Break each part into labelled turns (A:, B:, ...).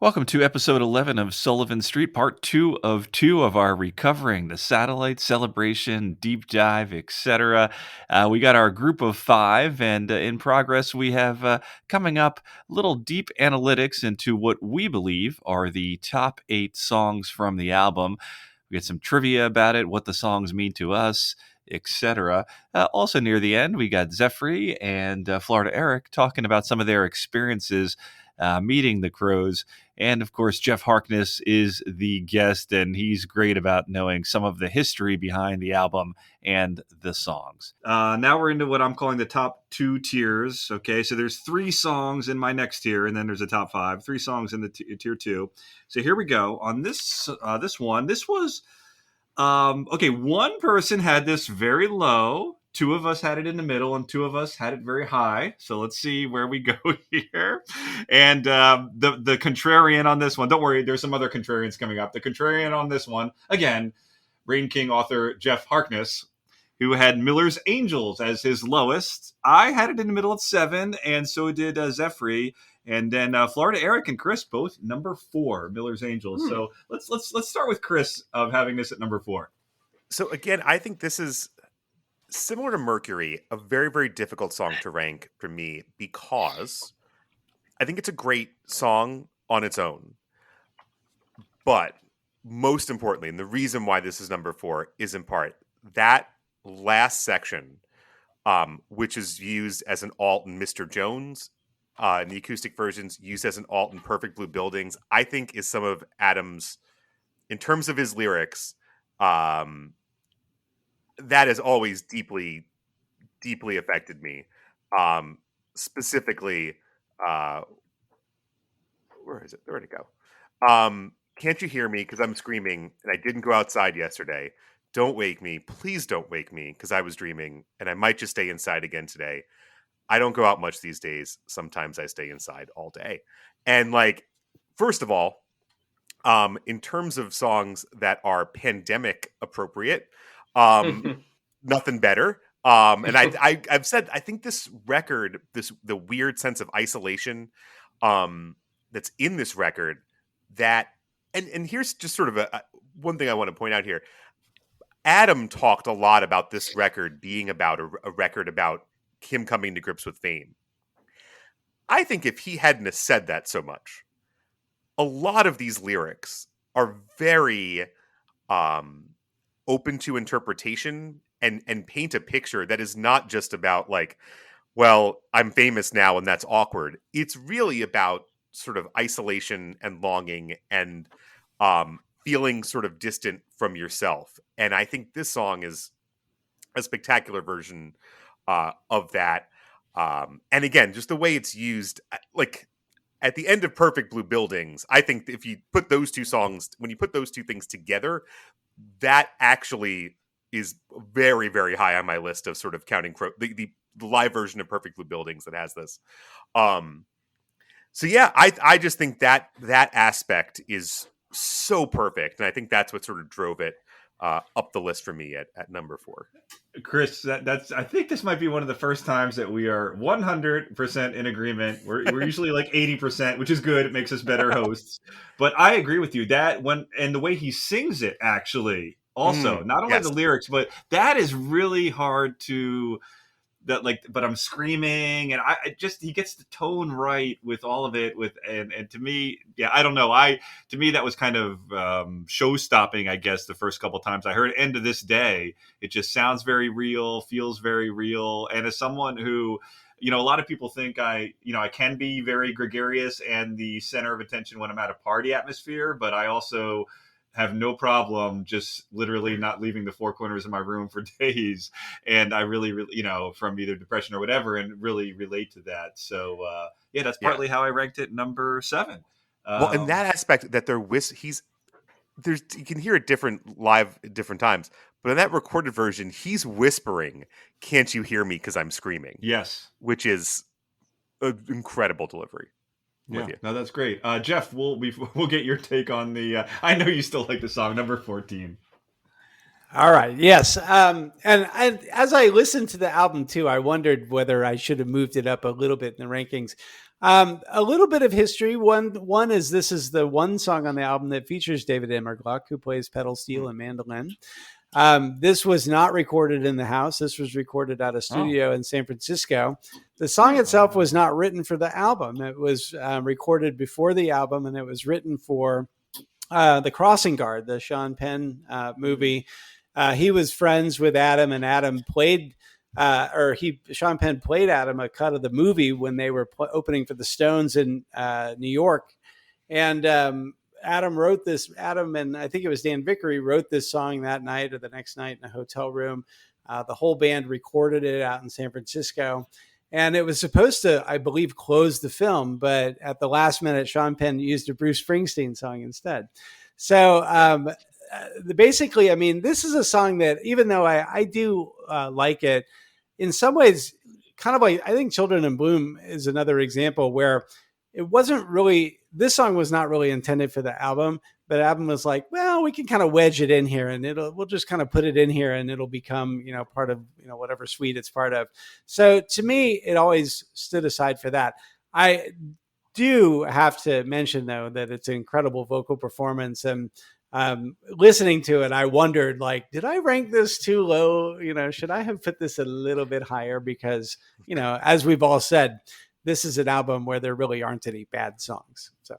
A: Welcome to episode 11 of Sullivan Street, part two of our Recovering the Satellite Celebration, deep dive, etc. We got our group of five, and in progress, we have coming up little deep analytics into what we believe are the top 8 songs from the album. We get some trivia about it, what the songs mean to us, etc. Also, near the end, we got Zephry and Florida Eric talking about some of their experiences meeting the Crows. And of course, Geoff Harkness is the guest, and he's great about knowing some of the history behind the album and the songs. Now we're into what I'm calling the top 2 tiers. Okay, so there's 3 songs in my next tier, and then there's a top 5. 3 songs in the tier 2. So here we go. On this one, this was okay. One person had this very low. 2 of us had it in the middle, and 2 of us had it very high. So let's see where we go here. And the contrarian on this one, don't worry, there's some other contrarians coming up. The contrarian on this one, again, Rain King author Geoff Harkness, who had Miller's Angels as his lowest. I had it in the middle at 7, and so did Zephry. And then Florida Eric and Chris both number 4, Miller's Angels. So let's start with Chris of having this at number 4.
B: So again, I think this is similar to Mercury, a very, very difficult song to rank for me because I think it's a great song on its own. But most importantly, and the reason why this is number 4 is in part that last section, which is used as an alt in Mr. Jones, in the acoustic versions, used as an alt in Perfect Blue Buildings, I think is some of Adam's, in terms of his lyrics, that has always deeply, deeply affected me. Specifically, where is it? Where'd it go? Can't you hear me? Because I'm screaming, and I didn't go outside yesterday. Don't wake me. Please don't wake me, because I was dreaming, and I might just stay inside again today. I don't go out much these days. Sometimes I stay inside all day. And first of all, in terms of songs that are pandemic appropriate, nothing better. And I've said, I think this record, the weird sense of isolation that's in this record, and here's just sort of one thing I want to point out here. Adam talked a lot about this record being about a record about him coming to grips with fame. I think if he hadn't have said that so much, a lot of these lyrics are very open to interpretation and paint a picture that is not just about well, I'm famous now and that's awkward. It's really about sort of isolation and longing and feeling sort of distant from yourself. And I think this song is a spectacular version of that. And again, just the way it's used, at the end of Perfect Blue Buildings, I think if you put those 2 songs, when you put those 2 things together, that actually is very, very high on my list of sort of counting the live version of Perfect Blue Buildings that has this. So yeah, I just think that aspect is so perfect, and I think that's what sort of drove it up the list for me at number 4.
A: Chris, that's. I think this might be one of the first times that we are 100% in agreement. We're usually 80%, which is good. It makes us better hosts. But I agree with you that and the way he sings it actually also not only the lyrics, but that is really hard to. But I'm screaming, and I just he gets the tone right with all of it. And to me, yeah, I don't know. To me that was kind of show stopping. I guess the first couple times I heard it, end of this day, it just sounds very real, feels very real. And as someone who, a lot of people think I can be very gregarious and the center of attention when I'm at a party atmosphere, but I also have no problem just literally not leaving the 4 corners of my room for days. And I really, from either depression or whatever, and really relate to that. So, that's partly how I ranked it number 7.
B: Well, in that aspect that you can hear it live at different times, but in that recorded version, he's whispering, "Can't you hear me? Because I'm screaming."
A: Yes.
B: Which is an incredible delivery.
A: Yeah, no, that's great. Geoff, we'll get your take on the. I know you still like the song number 14.
C: All right. Yes. And as I listened to the album too, I wondered whether I should have moved it up a little bit in the rankings. A little bit of history. One is this is the one song on the album that features David Immergluck, who plays pedal steel and mandolin. This was not recorded in the house. This was recorded at a studio in San Francisco. The song itself was not written for the album. It was recorded before the album, and it was written for The Crossing Guard, the Sean Penn movie. He was friends with Adam, and Adam played, Sean Penn played Adam a cut of the movie when they were opening for the Stones in New York. And Adam and I think it was Dan Vickery wrote this song that night or the next night in a hotel room. The whole band recorded it out in San Francisco. And it was supposed to, I believe, close the film, but at the last minute, Sean Penn used a Bruce Springsteen song instead. So basically, I mean, this is a song that, even though I do like it, in some ways, kind of like, I think Children in Bloom is another example where it wasn't really, this song was not really intended for the album, but the album was like, well, we can kind of wedge it in here and we'll just kind of put it in here and it'll become, part of, whatever suite it's part of. So to me, it always stood aside for that. I do have to mention though, that it's an incredible vocal performance, and listening to it, I wondered, like, did I rank this too low? Should I have put this a little bit higher? Because, as we've all said, this is an album where there really aren't any bad songs. So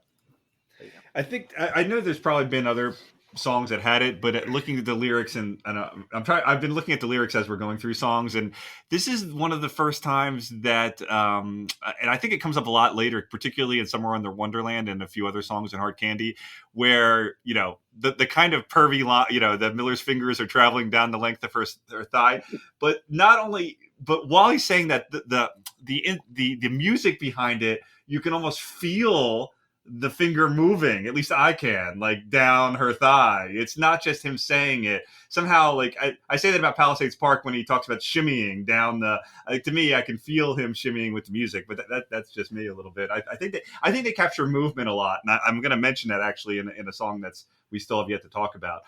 A: I think I know there's probably been other songs that had it, but looking at the lyrics and I've been looking at the lyrics as we're going through songs, and this is one of the first times that, and I think it comes up a lot later, particularly in Somewhere Under Wonderland and a few other songs in Hard Candy, where, the kind of pervy line, the Miller's fingers are traveling down the length of her thigh, but while he's saying that, the music behind it, you can almost feel the finger moving, at least I can, like down her thigh. It's not just him saying it. Somehow, like I say that about Palisades Park when he talks about shimmying down to me, I can feel him shimmying with the music, but that's just me a little bit. I think they capture movement a lot, and I'm going to mention that actually in a song that's we still have yet to talk about.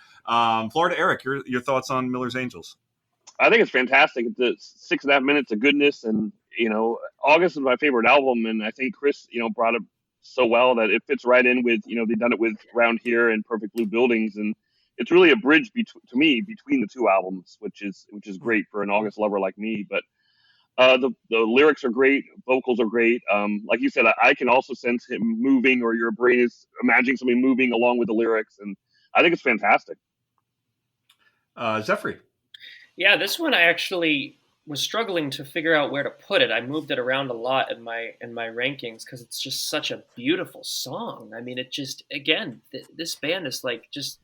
A: Florida Eric, your thoughts on Miller's Angels?
D: I think it's fantastic. It's 6.5 minutes of goodness, and August is my favorite album, and I think Chris brought it so well that it fits right in with they've done it with Round Here and Perfect Blue Buildings, and it's really a bridge to me between the two albums, which is great for an August lover like me. But the lyrics are great, vocals are great. Like you said, I can also sense him moving, or your brain is imagining somebody moving along with the lyrics, and I think it's fantastic.
A: Zephry.
E: Yeah, this one I actually was struggling to figure out where to put it. I moved it around a lot in my rankings because it's just such a beautiful song. I mean, it just, again, this band is like just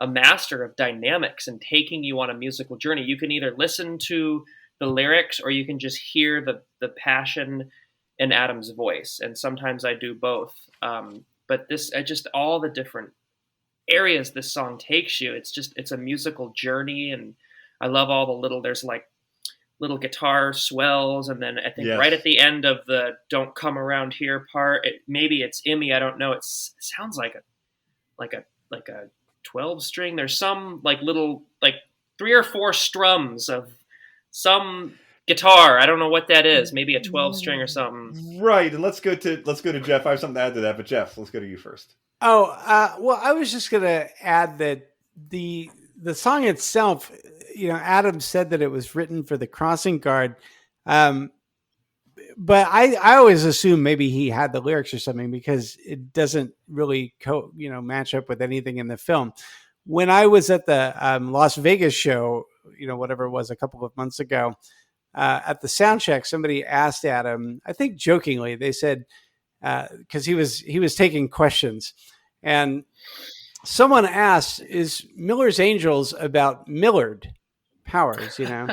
E: a master of dynamics and taking you on a musical journey. You can either listen to the lyrics or you can just hear the passion in Adam's voice. And sometimes I do both. But just all the different areas this song takes you. It's a musical journey, and I love all the there's like little guitar swells, and then I think right at the end of the "Don't Come Around Here" part, maybe it's Immy, I don't know. It sounds like a 12-string. There's some like little 3 or 4 strums of some guitar. I don't know what that is. Maybe a 12-string or something.
A: Right, and let's go to Geoff. I have something to add to that, but Geoff, let's go to you first.
C: Well, I was just going to add that the song itself, Adam said that it was written for the Crossing Guard. But I always assume maybe he had the lyrics or something, because it doesn't really match up with anything in the film. When I was at the Las Vegas show, whatever it was, a couple of months ago, at the sound check, somebody asked Adam, I think jokingly, they said, because he was taking questions, and someone asked, "Is Miller's Angels about Millard Powers?" And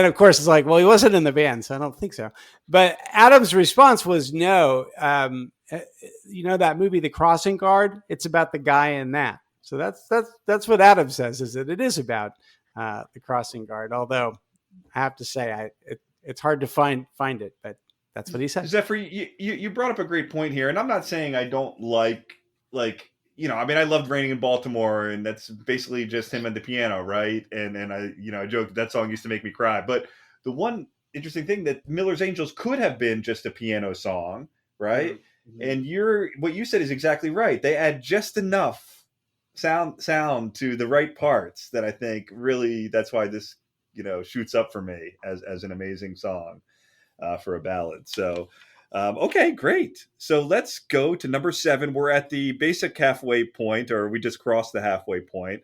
C: of course, it's like, well, he wasn't in the band, so I don't think so. But Adam's response was, no. That movie, The Crossing Guard, it's about the guy in that. So that's what Adam says, is that it is about the Crossing Guard. Although I have to say, it's hard to find it, but that's what he said.
A: Zephry, you brought up a great point here, and I'm not saying I don't like. I loved Raining in Baltimore, and that's basically just him and the piano, right? And I joke that song used to make me cry. But the one interesting thing that Miller's Angels could have been just a piano song, right?
C: Mm-hmm.
A: And what you said is exactly right. They add just enough sound to the right parts that I think really that's why this shoots up for me as an amazing song for a ballad. So okay, great. So let's go to number 7. We're at the basic halfway point, or we just crossed the halfway point.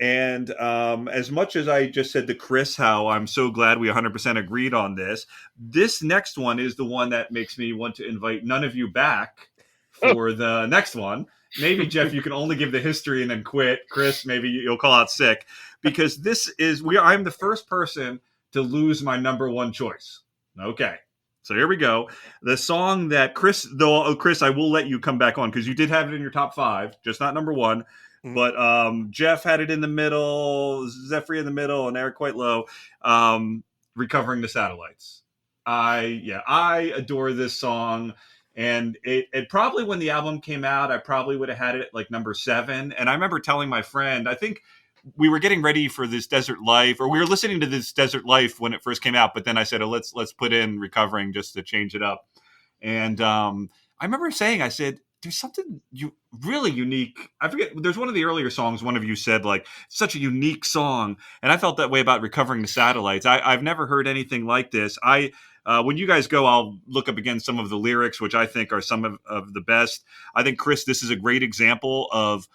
A: And as much as I just said to Chris how I'm so glad we 100% agreed on this next one is the one that makes me want to invite none of you back for the next one. Maybe, Geoff, you can only give the history and then quit. Chris, maybe you'll call out sick, because I'm the first person to lose my number 1 choice. Okay. So here we go. The song that Chris, I will let you come back on because you did have it in your top 5, just not number 1. But Geoff had it in the middle, Zephry in the middle, and Eric quite low. Recovering the Satellites. I adore this song. And it probably, when the album came out, I probably would have had it at like number 7. And I remember telling my friend, I think we were getting ready for This Desert Life, or we were listening to This Desert Life when it first came out. But then I said, let's put in Recovering just to change it up. And I remember saying, I said, there's something really unique. I forget, there's one of the earlier songs, one of you said, like, such a unique song. And I felt that way about Recovering the Satellites. I've never heard anything like this. When you guys go, I'll look up again some of the lyrics, which I think are some of the best. I think, Chris, this is a great example of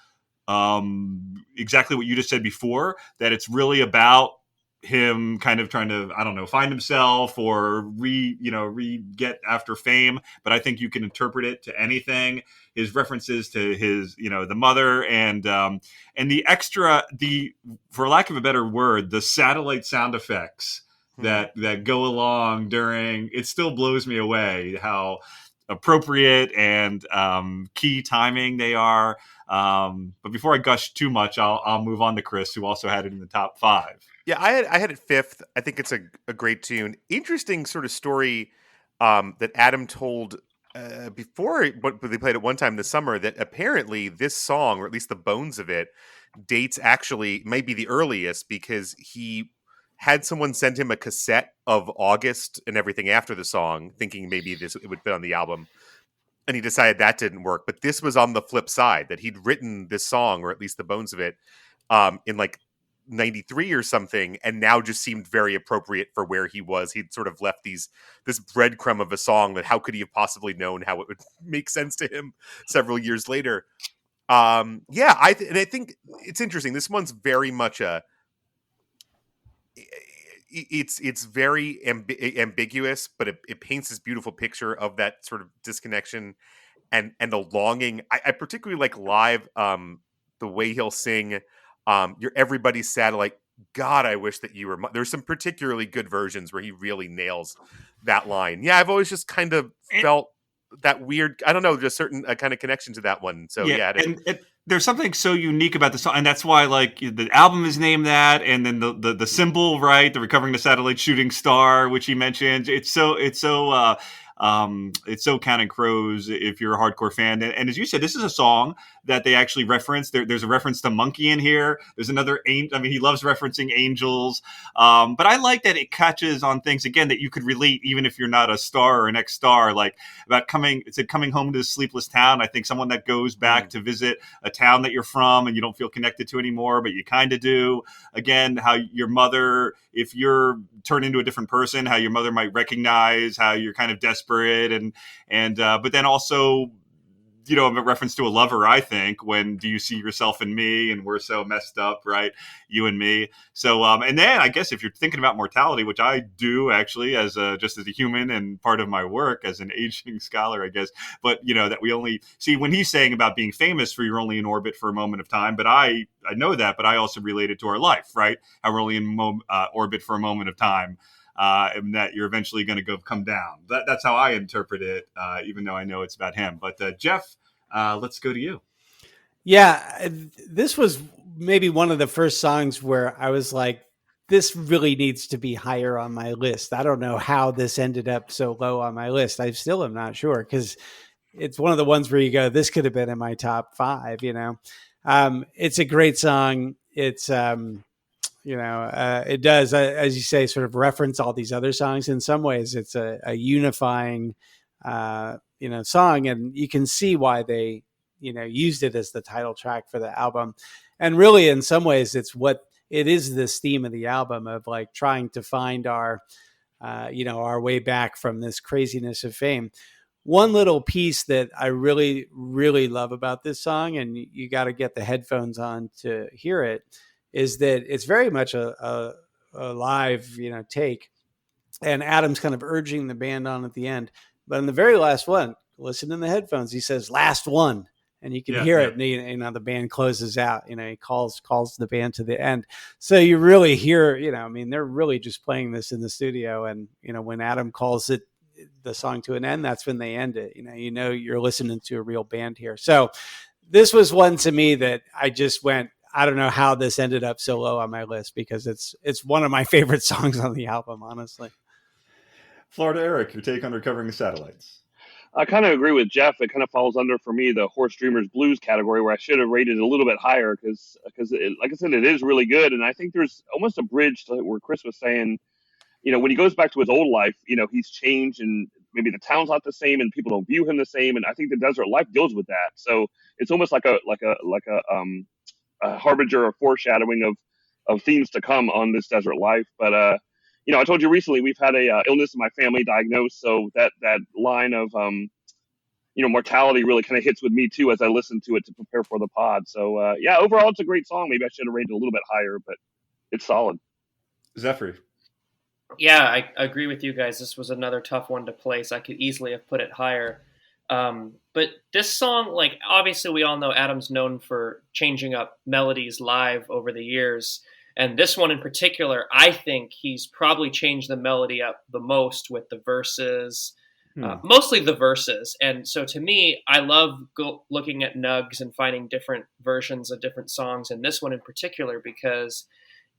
A: exactly what you just said before, that it's really about him kind of trying to, I don't know, find himself or get after fame. But I think you can interpret it to anything. His references to his, the mother and the extra, for lack of a better word, the satellite sound effects that go along during, it still blows me away how appropriate and key timing they are. But before I gush too much, I'll move on to Chris, who also had it in the top 5.
B: Yeah, I had it 5th. I think it's a great tune. Interesting sort of story that Adam told before, but they played it one time this summer, that apparently this song, or at least the bones of it, dates actually might be the earliest, because he had someone send him a cassette of August and everything after the song, thinking maybe it would fit on the album. And he decided that didn't work. But this was on the flip side, that he'd written this song, or at least the bones of it, in like 93 or something, and now just seemed very appropriate for where he was. He'd sort of left this breadcrumb of a song that how could he have possibly known how it would make sense to him several years later. I think it's interesting. This one's very much it's very ambiguous, but it paints this beautiful picture of that sort of disconnection and the longing. I particularly like live the way he'll sing "You're Everybody's Satellite." God, I wish that you were. There's some particularly good versions where he really nails that line. Yeah, I've always just kind of felt that weird. I don't know, just certain kind of connection to that one. So
A: there's something so unique about the song, and that's why, like, the album is named that, and then the symbol, right? The Recovering the Satellite shooting star, which he mentioned. It's so Counting Crows if you're a hardcore fan. And as you said, this is a song that they actually reference. There's a reference to Monkey in here. There's another angel. I mean, he loves referencing angels. But I like that it catches on things, again, that you could relate, even if you're not a star or an ex-star, like about coming home to a sleepless town. I think someone that goes back to visit a town that you're from and you don't feel connected to anymore, but you kind of do. Again, how your mother, if you're turned into a different person, how your mother might recognize how you're kind of desperate and but then also, a reference to a lover, I think, when do you see yourself in me, and we're so messed up, right? You and me. So, and then I guess if you're thinking about mortality, which I do actually as just as a human and part of my work as an aging scholar, I guess, but that we only see when he's saying about being famous for you're only in orbit for a moment of time. But I know that, but I also relate it to our life, right? How we're only in orbit for a moment of time. And that you're eventually going to come down. That's how I interpret it, even though I know it's about him. But Geoff, let's go to you.
C: Yeah, this was maybe one of the first songs where I was like, this really needs to be higher on my list. I don't know how this ended up so low on my list. I still am not sure, because it's one of the ones where you go, this could have been in my top 5, It's a great song. It's It does, as you say, sort of reference all these other songs. In some ways, it's a unifying, song, and you can see why they, used it as the title track for the album. And really, in some ways, it is this theme of the album of like trying to find our way back from this craziness of fame. One little piece that I really, really love about this song, and you got to get the headphones on to hear it, is that it's very much a live, take. And Adam's kind of urging the band on at the end. But in the very last one, listen in the headphones, he says, "Last one." And you can hear it. And the band closes out, he calls the band to the end. So you really hear, they're really just playing this in the studio. And, when Adam calls the song to an end, that's when they end it. You're listening to a real band here. So this was one to me that I just went, I don't know how this ended up so low on my list, because it's one of my favorite songs on the album, honestly.
A: Florida Eric, your take on Recovering the Satellites?
D: I kind of agree with Geoff. It kind of falls under, for me, the Horse Dreamers Blues category, where I should have rated it a little bit higher because, like I said, it is really good. And I think there's almost a bridge to where Chris was saying, when he goes back to his old life, he's changed and maybe the town's not the same and people don't view him the same. And I think the Desert Life deals with that. So it's almost like a harbinger or foreshadowing of themes to come on this Desert Life. But I told you recently we've had a illness in my family diagnosed, so that line of mortality really kind of hits with me too as I listen to it to prepare for the pod. So overall it's a great song. Maybe I should have rated it a little bit higher, but it's solid.
A: Zephry.
E: Yeah, I agree with you guys. This was another tough one to place. I could easily have put it higher. But this song, like, obviously we all know Adam's known for changing up melodies live over the years. And this one in particular, I think he's probably changed the melody up the most with the verses, mostly the verses. And so to me, I love looking at nugs and finding different versions of different songs. And this one in particular, because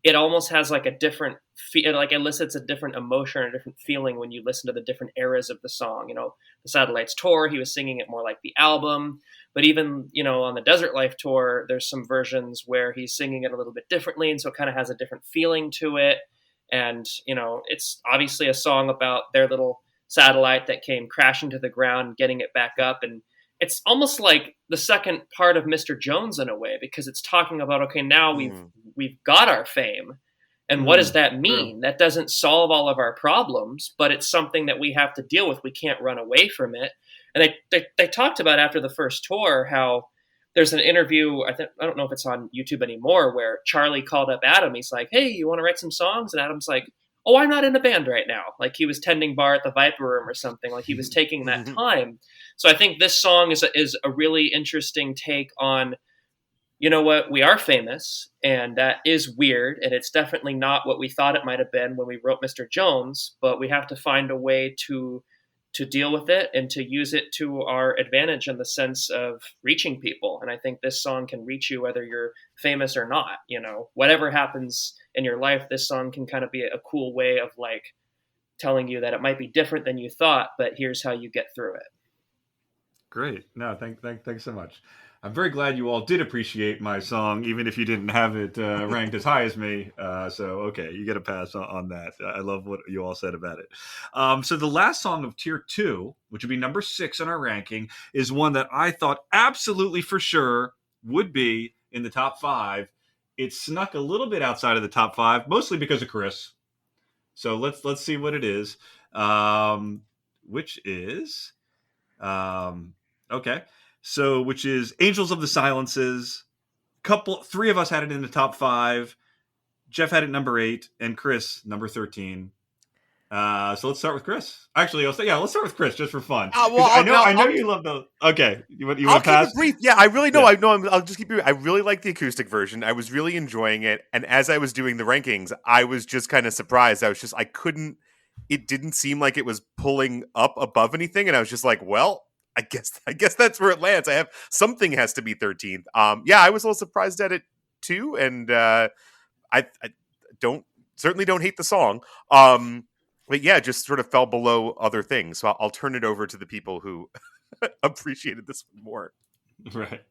E: it almost has like a different, it elicits a different emotion or a different feeling when you listen to the different eras of the song. The Satellites tour, he was singing it more like the album. But even, on the Desert Life tour, there's some versions where he's singing it a little bit differently. And so it kind of has a different feeling to it. And, it's obviously a song about their little satellite that came crashing to the ground, getting it back up. And it's almost like the second part of Mr. Jones in a way, because it's talking about, okay, now we've got our fame. And what does that mean? That doesn't solve all of our problems, but it's something that we have to deal with. We can't run away from it. And they talked about after the first tour how there's an interview, I don't know if it's on YouTube anymore, where Charlie called up Adam. He's like, "Hey, you want to write some songs?" And Adam's like, "Oh, I'm not in a band right now." Like he was tending bar at the Viper Room or something. Like he was taking that time. So I think this song is a really interesting take on, what, we are famous, and that is weird, and it's definitely not what we thought it might have been when we wrote Mr. Jones, but we have to find a way to deal with it and to use it to our advantage in the sense of reaching people. And I think this song can reach you whether you're famous or not. Whatever happens in your life, this song can kind of be a cool way of like telling you that it might be different than you thought, but here's how you get through it.
A: Great. No, thanks so much. I'm very glad you all did appreciate my song, even if you didn't have it ranked as high as me. So, okay, you get a pass on that. I love what you all said about it. So the last song of Tier 2, which would be number 6 on our ranking, is one that I thought absolutely for sure would be in the top 5. It snuck a little bit outside of the top 5, mostly because of Chris. So let's see what it is, which is... okay. So, which is Angels of the Silences. 3 of us had it in the top 5. Geoff had it number 8, and Chris number 13. So let's start with Chris. Actually, let's start with Chris just for fun. I know you love those. Okay, you want to pass?
B: Keep it brief. Yeah, I really know.
A: Yeah.
B: I'll just keep it. I really like the acoustic version. I was really enjoying it, and as I was doing the rankings, I was just kind of surprised. I couldn't. It didn't seem like it was pulling up above anything, and I was just like, well, I guess that's where it lands. Something has to be 13th. I was a little surprised at it too, and I certainly don't hate the song. But yeah, just sort of fell below other things. So I'll turn it over to the people who appreciated this one more.
A: Right.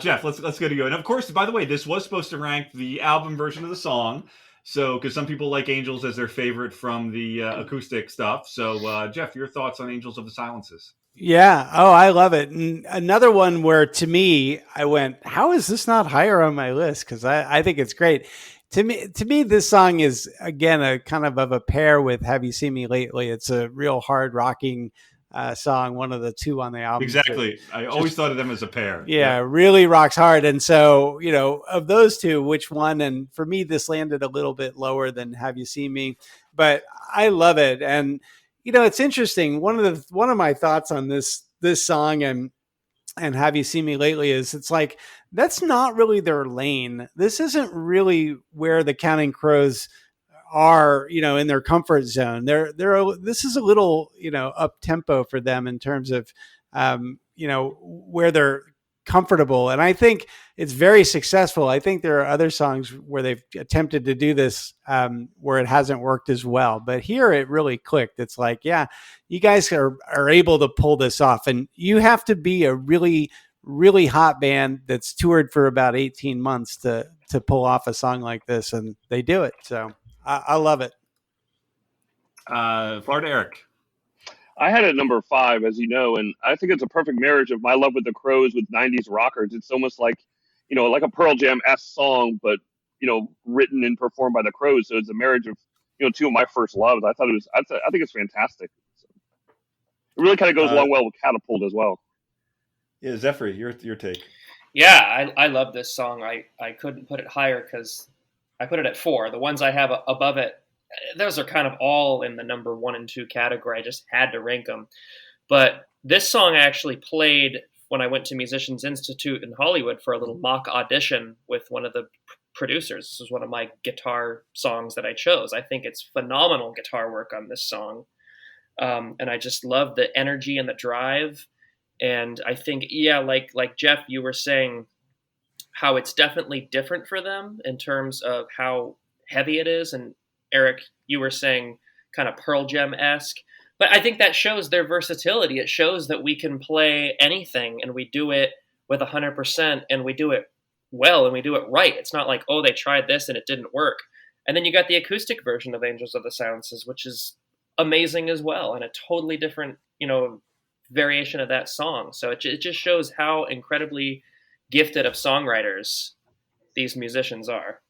A: Geoff, let's go to you. And of course, by the way, this was supposed to rank the album version of the song. So, because some people like Angels as their favorite from the acoustic stuff. So, Geoff, your thoughts on Angels of the Silences?
C: Yeah. Oh, I love it. And another one where to me, I went, how is this not higher on my list? Because I think it's great. To me, this song is again a kind of a pair with "Have You Seen Me Lately." It's a real hard rocking song, one of the two on the album.
A: Exactly. I always
C: Just
A: thought of them as a pair.
C: yeah, really rocks hard. And so, of those two, which one? And for me, this landed a little bit lower than Have You Seen Me, but I love it. And it's interesting. One of my thoughts on this song and Have You Seen Me Lately is it's like that's not really their lane. This isn't really where the Counting Crows are, in their comfort zone. This is a little, up tempo for them in terms of, where they're comfortable. And I think it's very successful. I think there are other songs where they've attempted to do this, where it hasn't worked as well. But here it really clicked. It's like, yeah, you guys are able to pull this off. And you have to be a really, really hot band that's toured for about 18 months to pull off a song like this. And they do it. So I love it.
A: Florida Eric.
D: I had it number 5, as you know, and I think it's a perfect marriage of my love with the Crows with 90s rockers. It's almost like, like a Pearl Jam-esque song, but, written and performed by the Crows. So it's a marriage of, two of my first loves. I think it's fantastic. So it really kind of goes along well with Catapult as well.
A: Yeah, Zephry, your take.
E: Yeah, I love this song. I couldn't put it higher because I put it at 4. The ones I have above it, those are kind of all in the number 1 and 2 category. I just had to rank them. But this song I actually played when I went to Musicians Institute in Hollywood for a little mock audition with one of the producers. This was one of my guitar songs that I chose. I think it's phenomenal guitar work on this song. And I just love the energy and the drive. And I think, yeah, like Geoff, you were saying how it's definitely different for them in terms of how heavy it is. And Eric, you were saying kind of Pearl Jam-esque. But I think that shows their versatility. It shows that we can play anything and we do it with 100% and we do it well and we do it right. It's not like, oh, they tried this and it didn't work. And then you got the acoustic version of Angels of the Silences, which is amazing as well, and a totally different, variation of that song. So it just shows how incredibly gifted of songwriters these musicians are.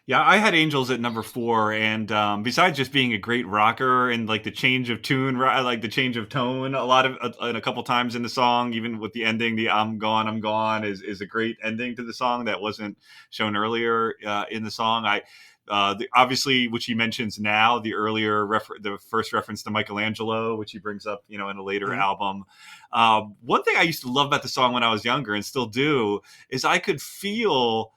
A: Yeah, I had Angels at number 4, and besides just being a great rocker and like the change of tune, I like the change of tone and a couple times in the song, even with the ending, the I'm gone is a great ending to the song that wasn't shown earlier in the song. Obviously, which he mentions now, the first reference to Michelangelo, which he brings up, in a later album. One thing I used to love about the song when I was younger and still do is I could feel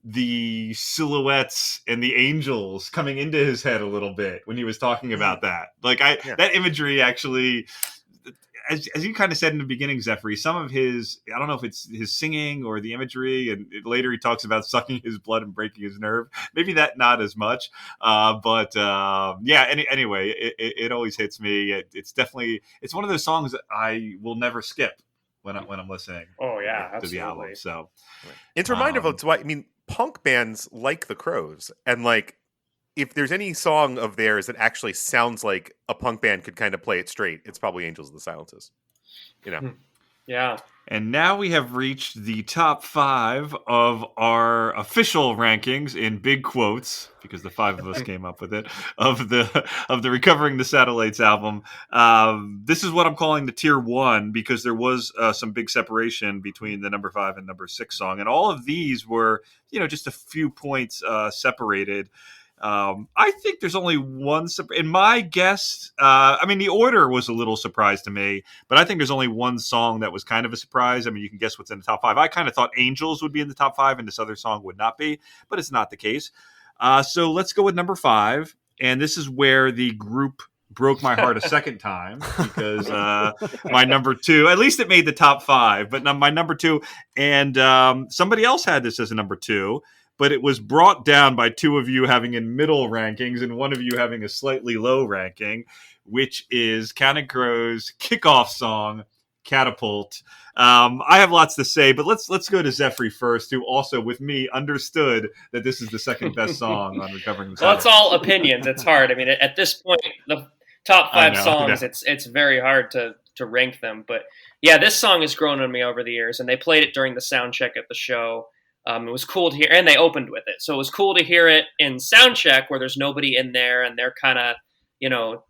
A: the silhouettes and the angels coming into his head a little bit when he was talking about that. Like that imagery actually, as you kind of said in the beginning, Zephry, some of his, I don't know if it's his singing or the imagery, and later he talks about sucking his blood and breaking his nerve. Maybe that not as much, but anyway, it always hits me. It's one of those songs that I will never skip when I'm listening.
E: Oh yeah,
A: to the album. So
B: it's a reminder of why. I mean, punk bands like the Crows, and like if there's any song of theirs that actually sounds like a punk band could kind of play it straight, it's probably Angels of the Silences.
E: Yeah.
A: And now we have reached the top 5 of our official rankings in big quotes, because the 5 of us came up with it, of the Recovering the Satellites album. This is what I'm calling the tier 1, because there was some big separation between the number 5 and number 6 song. And all of these were, just a few points separated. I think there's only one. In my guess, the order was a little surprise to me, but I think there's only one song that was kind of a surprise. I mean, you can guess what's in the top 5. I kind of thought Angels would be in the top 5 and this other song would not be, but it's not the case. So let's go with number 5. And this is where the group broke my heart a second time, because my number 2, at least it made the top 5, but my number 2, and somebody else had this as a number 2. But it was brought down by 2 of you having in middle rankings and 1 of you having a slightly low ranking, which is Counting Crows' kickoff song, Catapult. I have lots to say, but let's go to Zephry first, who also, with me, understood that this is the second best song on Recovering the
E: Well, it's
A: Satellite.
E: all opinions. It's hard. I mean, at this point, the top
A: I
E: 5
A: know.
E: songs, it's very hard to rank them. But yeah, this song has grown on me over the years, and they played it during the sound check at the show. It was cool to hear, and they opened with it, so it was cool to hear it in sound check where there's nobody in there, and they're kind of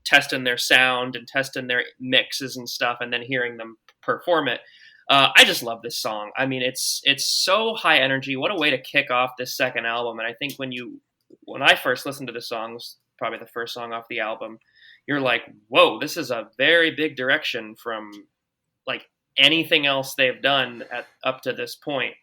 E: testing their sound and testing their mixes and stuff, and then hearing them perform it. I just love this song. I mean, it's so high energy. What a way to kick off this second album. And I think when I first listened to this song, it was probably the first song off the album, you're like, whoa, this is a very big direction from like anything else they've done up to this point.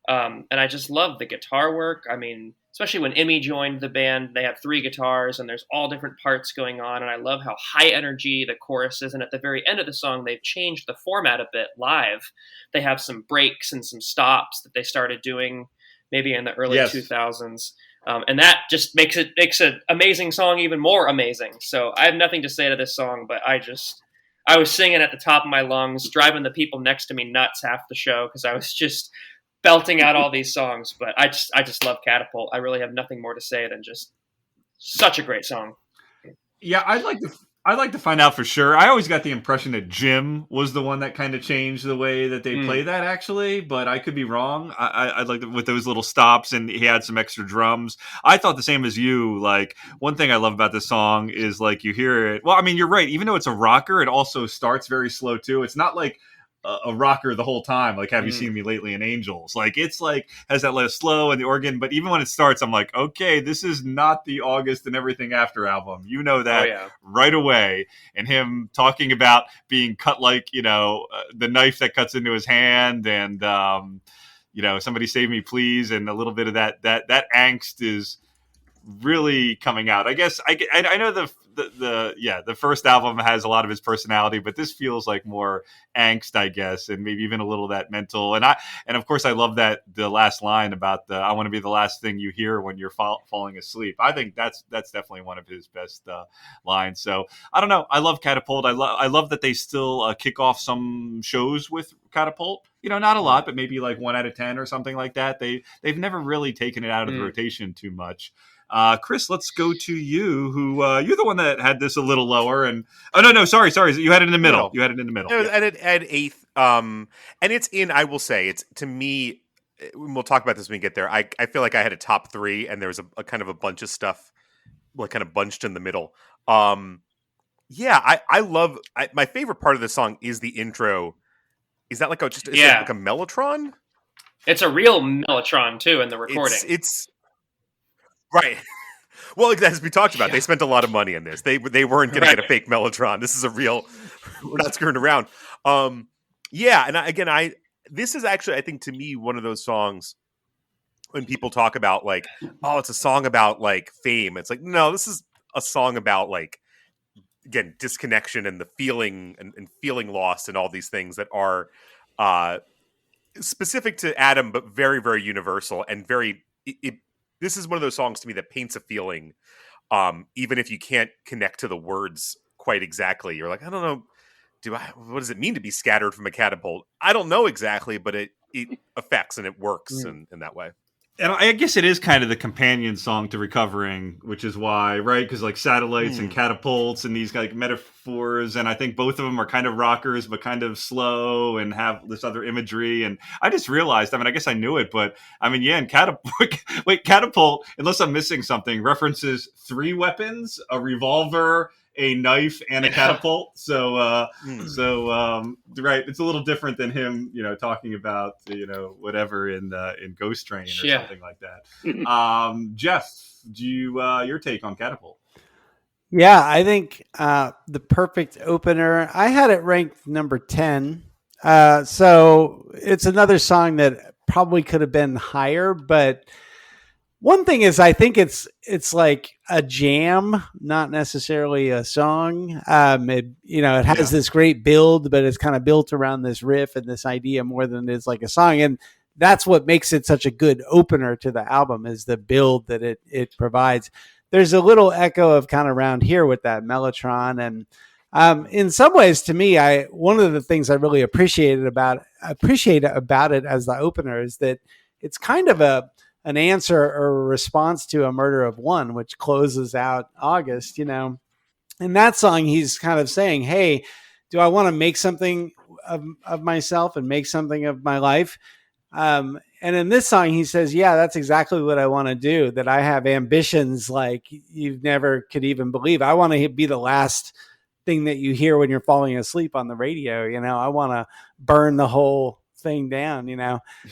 E: And I just love the guitar work. I mean, especially when Emmy joined the band, they have 3 guitars and there's all different parts going on. And I love how high energy the chorus is. And at the very end of the song, they've changed the format a bit live. They have some breaks and some stops that they started doing maybe in the early 2000s. And that just makes an amazing song even more amazing. So I have nothing to say to this song, but I was singing at the top of my lungs, driving the people next to me nuts half the show because I was just belting out all these songs. But I just love Catapult. I really have nothing more to say than just such a great song.
A: Yeah, I'd like to find out for sure. I always got the impression that Jim was the one that kind of changed the way that they play that, actually, but I could be wrong. I'd like with those little stops, and he had some extra drums. I thought the same as you. Like, one thing I love about this song is, like, you hear it. Well, I mean, you're right. Even though it's a rocker, it also starts very slow too. It's not like a rocker the whole time, like Have You Seen Me Lately in Angels. Like, it's like has that little slow and the organ, but even when it starts, I'm like, okay, this is not the August and Everything After album. You know that right away. And him talking about being cut like, the knife that cuts into his hand, and Somebody Save Me Please, and a little bit of that angst is really coming out. I guess I know the first album has a lot of his personality, but this feels like more angst, I guess, and maybe even a little of that mental. And of course I love that the last line about I want to be the last thing you hear when you're falling asleep. I think that's definitely one of his best lines. So I don't know. I love Catapult. I love that they still kick off some shows with Catapult. Not a lot, but maybe like 1 out of 10 or something like that. They've never really taken it out of the rotation too much. Chris, let's go to you, who you're the one that had this a little lower. And sorry, you had it in the middle. You had it in the middle.
B: No, at 8th, and it's in. I will say, it's, to me. We'll talk about this when we get there. I feel like I had a top 3, and there was a kind of a bunch of stuff, like kind of bunched in the middle. I love. My favorite part of the song is the intro. Is that like is it like a mellotron?
E: It's a real mellotron too in the recording.
B: It's right. Well, as we talked about, they spent a lot of money on this. They weren't going to get a fake mellotron. This is a real. We're not screwing around. And this is actually, I think, to me, one of those songs when people talk about like, oh, it's a song about like fame. It's like, no, this is a song about like, again, disconnection and the feeling and feeling lost and all these things that are specific to Adam, but very, very universal and very. This is one of those songs to me that paints a feeling, even if you can't connect to the words quite exactly. You're like, I don't know, what does it mean to be scattered from a catapult? I don't know exactly, but it affects and it works in that way.
A: And I guess it is kind of the companion song to Recovering, which is why, right? Because like satellites and catapults and these like metaphors, and I think both of them are kind of rockers, but kind of slow and have this other imagery. And I just realized, I guess I knew it, but in Catapult, unless I'm missing something, references 3 weapons, a revolver, a knife, and a catapult. So right, it's a little different than him, talking about whatever in Ghost Train or something like that. Geoff, do you your take on Catapult?
C: Yeah, I think the perfect opener. I had it ranked number 10. So it's another song that probably could have been higher, but one thing is, I think it's like a jam, not necessarily a song. It has this great build, but it's kind of built around this riff and this idea more than it is like a song. And that's what makes it such a good opener to the album, is the build that it provides. There's a little echo of kind of around here with that mellotron, and In some ways, to me, one of the things I really appreciate about it as the opener is that it's kind of an answer or a response to A Murder of One, which closes out August. In that song, he's kind of saying, "Hey, do I want to make something of myself and make something of my life?" And in this song, he says, "Yeah, that's exactly what I want to do. That I have ambitions like you never could even believe. I want to be the last thing that you hear when you're falling asleep on the radio. I want to burn the whole thing down.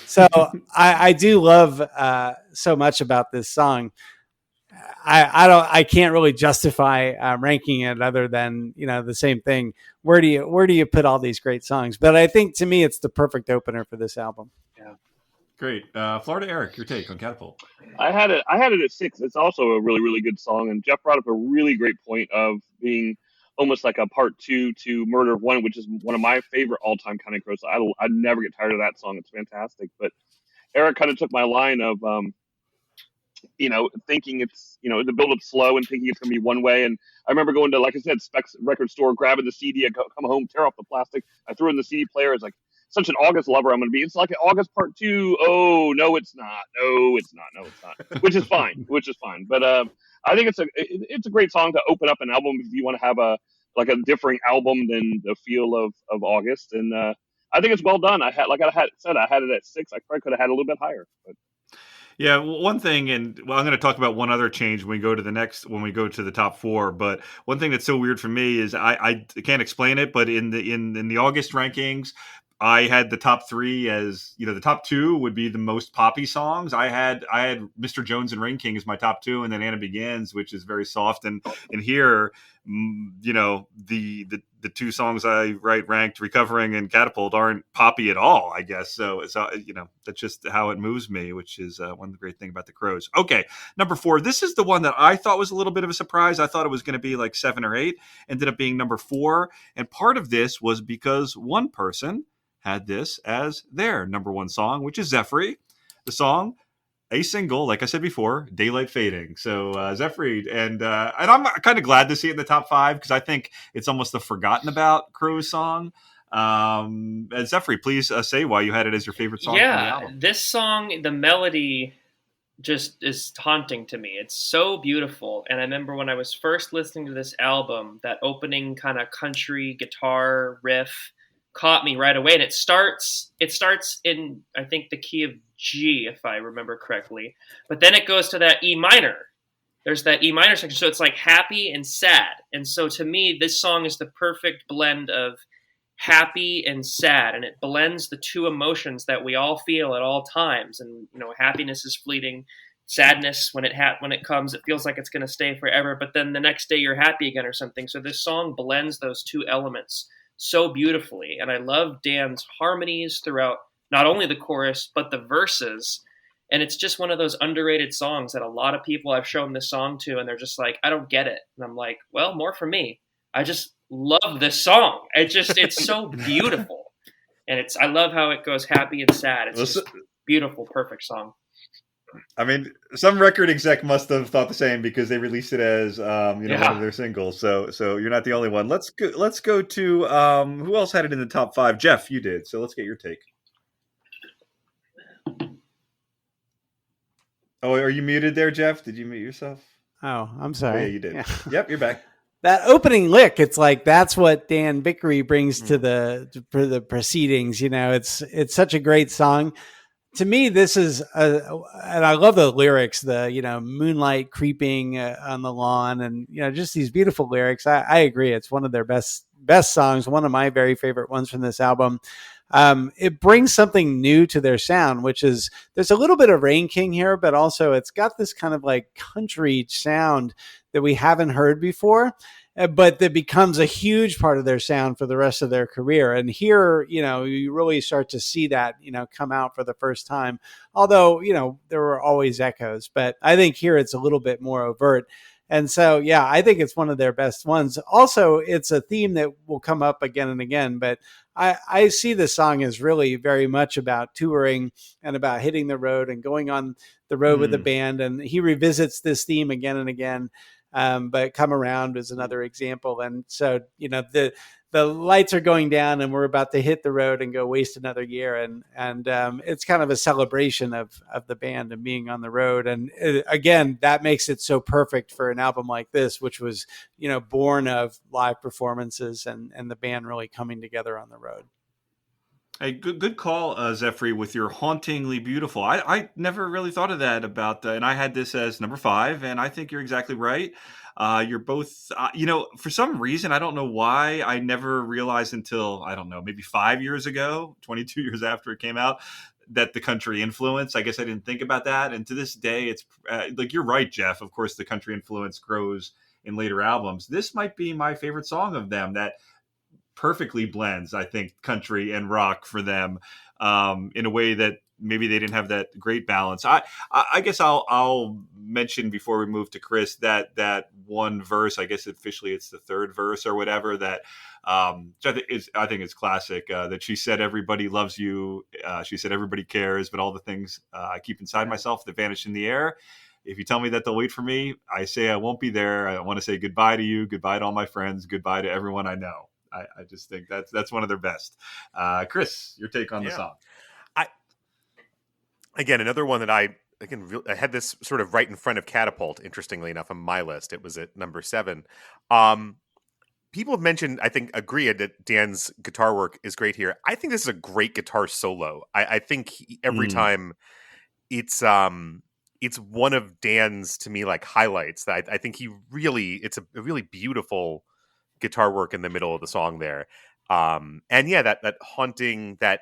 C: So I do love so much about this song. I can't really justify ranking it other than the same thing. Where do you put all these great songs? But I think to me, it's the perfect opener for this album.
D: Yeah.
A: Great. Florida Eric, your take on Catapult.
D: I had it at 6. It's also a really, really good song. And Geoff brought up a really great point of being almost like a part 2 to Murder of One, which is one of my favorite all-time Counting Crows. I never get tired of that song. It's fantastic. But Eric kind of took my line of, thinking it's, the build up slow and thinking it's going to be one way. And I remember going to, like I said, Specs record store, grabbing the CD, I come home, tear off the plastic. I threw it in the CD player. It's like, such an August lover I'm going to be. It's like an August part 2. Oh, no, it's not. No, it's not. No, it's not. Which is fine. But I think it's a great song to open up an album if you want to have a differing album than the feel of August. And I think it's well done. I had it at 6. I probably could have had a little bit higher. But.
A: Yeah, one thing, and I'm going to talk about one other change when we go to the top 4. But one thing that's so weird for me is I can't explain it, but in the August rankings, I had the top 3 as, the top 2 would be the most poppy songs. I had Mr. Jones and Rain King as my top 2, and then Anna Begins, which is very soft. And here, the 2 songs I ranked, Recovering and Catapult, aren't poppy at all, I guess. So that's just how it moves me, which is one of the great things about the Crows. Okay, number 4. This is the one that I thought was a little bit of a surprise. I thought it was going to be like 7 or 8. Ended up being number 4. And part of this was because one person had this as their number 1 song, which is Zephry. The song, a single, like I said before, Daylight Fading. So Zephry, and I'm kind of glad to see it in the top 5 because I think it's almost a forgotten about Crows song. And Zephry, please say why you had it as your favorite song from the album.
E: This song, the melody just is haunting to me. It's so beautiful. And I remember when I was first listening to this album, that opening kind of country guitar riff caught me right away. And it starts in, I think, the key of G, if I remember correctly. But then it goes to that E minor. There's that E minor section. So it's like happy and sad. And so to me, this song is the perfect blend of happy and sad. And it blends the 2 emotions that we all feel at all times. And, happiness is fleeting. Sadness, when it comes, it feels like it's going to stay forever. But then the next day you're happy again or something. So this song blends those 2 elements so beautifully. And I love Dan's harmonies throughout not only the chorus, but the verses. And it's just one of those underrated songs that a lot of people I've shown this song to, and they're just like, I don't get it. And I'm like, well, more for me. I just love this song. It's so beautiful. And I love how it goes happy and sad. It's just beautiful, perfect song.
A: I mean, some record exec must have thought the same because they released it as one of their singles. So you're not the only one. Let's go to who else had it in the top 5? Geoff, you did. So let's get your take. Oh, are you muted there, Geoff? Did you mute yourself?
C: Oh, I'm sorry.
A: Oh, yeah, you did.
C: Yeah.
A: Yep, you're back.
C: That opening lick, it's like that's what Dan Vickery brings to the proceedings. It's such a great song. To me, this is, and I love the lyrics, the, moonlight creeping on the lawn and, just these beautiful lyrics. I agree. It's one of their best songs. One of my very favorite ones from this album. It brings something new to their sound, which is, there's a little bit of Rain King here, but also it's got this kind of like country sound that we haven't heard before. But that becomes a huge part of their sound for the rest of their career. And here, you really start to see that, come out for the first time. Although, there were always echoes, but I think here it's a little bit more overt. And so, yeah, I think it's one of their best ones. Also, it's a theme that will come up again and again, but I see the song as really very much about touring and about hitting the road and going on the road with the band. And he revisits this theme again and again. But Come Around is another example. And so, the lights are going down and we're about to hit the road and go waste another year. And it's kind of a celebration of the band and being on the road. And again, that makes it so perfect for an album like this, which was, born of live performances and the band really coming together on the road.
A: Hey, good call, Zephry, with your hauntingly beautiful. I never really thought of that about, and I had this as number 5, and I think you're exactly right. You're both, for some reason, I don't know why, I never realized until, I don't know, maybe 5 years ago, 22 years after it came out, that the country influence, I guess I didn't think about that. And to this day, it's like, you're right, Geoff. Of course, the country influence grows in later albums. This might be my favorite song of them that perfectly blends, I think, country and rock for them, in a way that maybe they didn't have that great balance. I guess I'll mention before we move to Chris that one verse. I guess officially it's the third verse or whatever. That I think it's classic. That she said everybody loves you. She said everybody cares, but all the things I keep inside myself that vanish in the air. If you tell me that they'll wait for me, I say I won't be there. I want to say goodbye to you, goodbye to all my friends, goodbye to everyone I know. I just think that's one of their best. Chris, your take on the song?
B: Again, another one that I had this sort of right in front of Catapult. Interestingly enough, on my list, it was at number 7. People have mentioned, I think, agreed that Dan's guitar work is great here. I think this is a great guitar solo. I think every time it's one of Dan's, to me, like, highlights. That I think it's a really beautiful guitar work in the middle of the song there. And yeah, that haunting, that,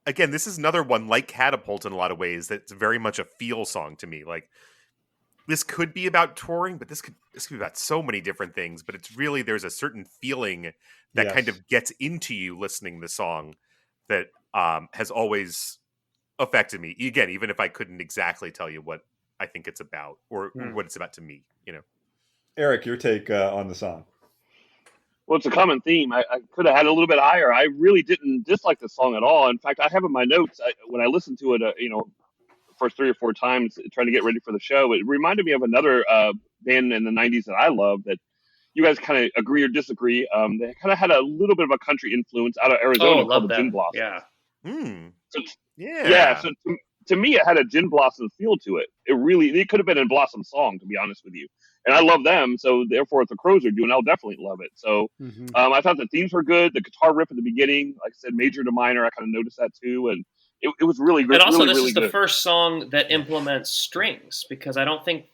B: again, this is another one like Catapult in a lot of ways that's very much a feel song to me. Like, this could be about touring, but this could be about so many different things. But it's really, there's a certain feeling that kind of gets into you listening to the song that has always affected me. Again, even if I couldn't exactly tell you what I think it's about or what it's about to me,
A: Eric, your take on the song?
D: Well, it's a common theme. I could have had a little bit higher. I really didn't dislike the song at all. In fact, I have in my notes, when I listened to it, first 3 or 4 times trying to get ready for the show, it reminded me of another band in the 90s that I love that you guys kind of agree or disagree. They kind of had a little bit of a country influence out of Arizona called the Gin Blossom.
E: Yeah.
D: So to me, it had a Gin Blossom feel to it. It could have been a Blossom song, to be honest with you. And I love them, so therefore, if the Crows are doing, I'll definitely love it. So I thought the themes were good. The guitar riff at the beginning, like I said, major to minor, I kind of noticed that too, and it was really good.
E: And also,
D: really,
E: this
D: really
E: is the
D: good.
E: first song that implements strings, because I don't think.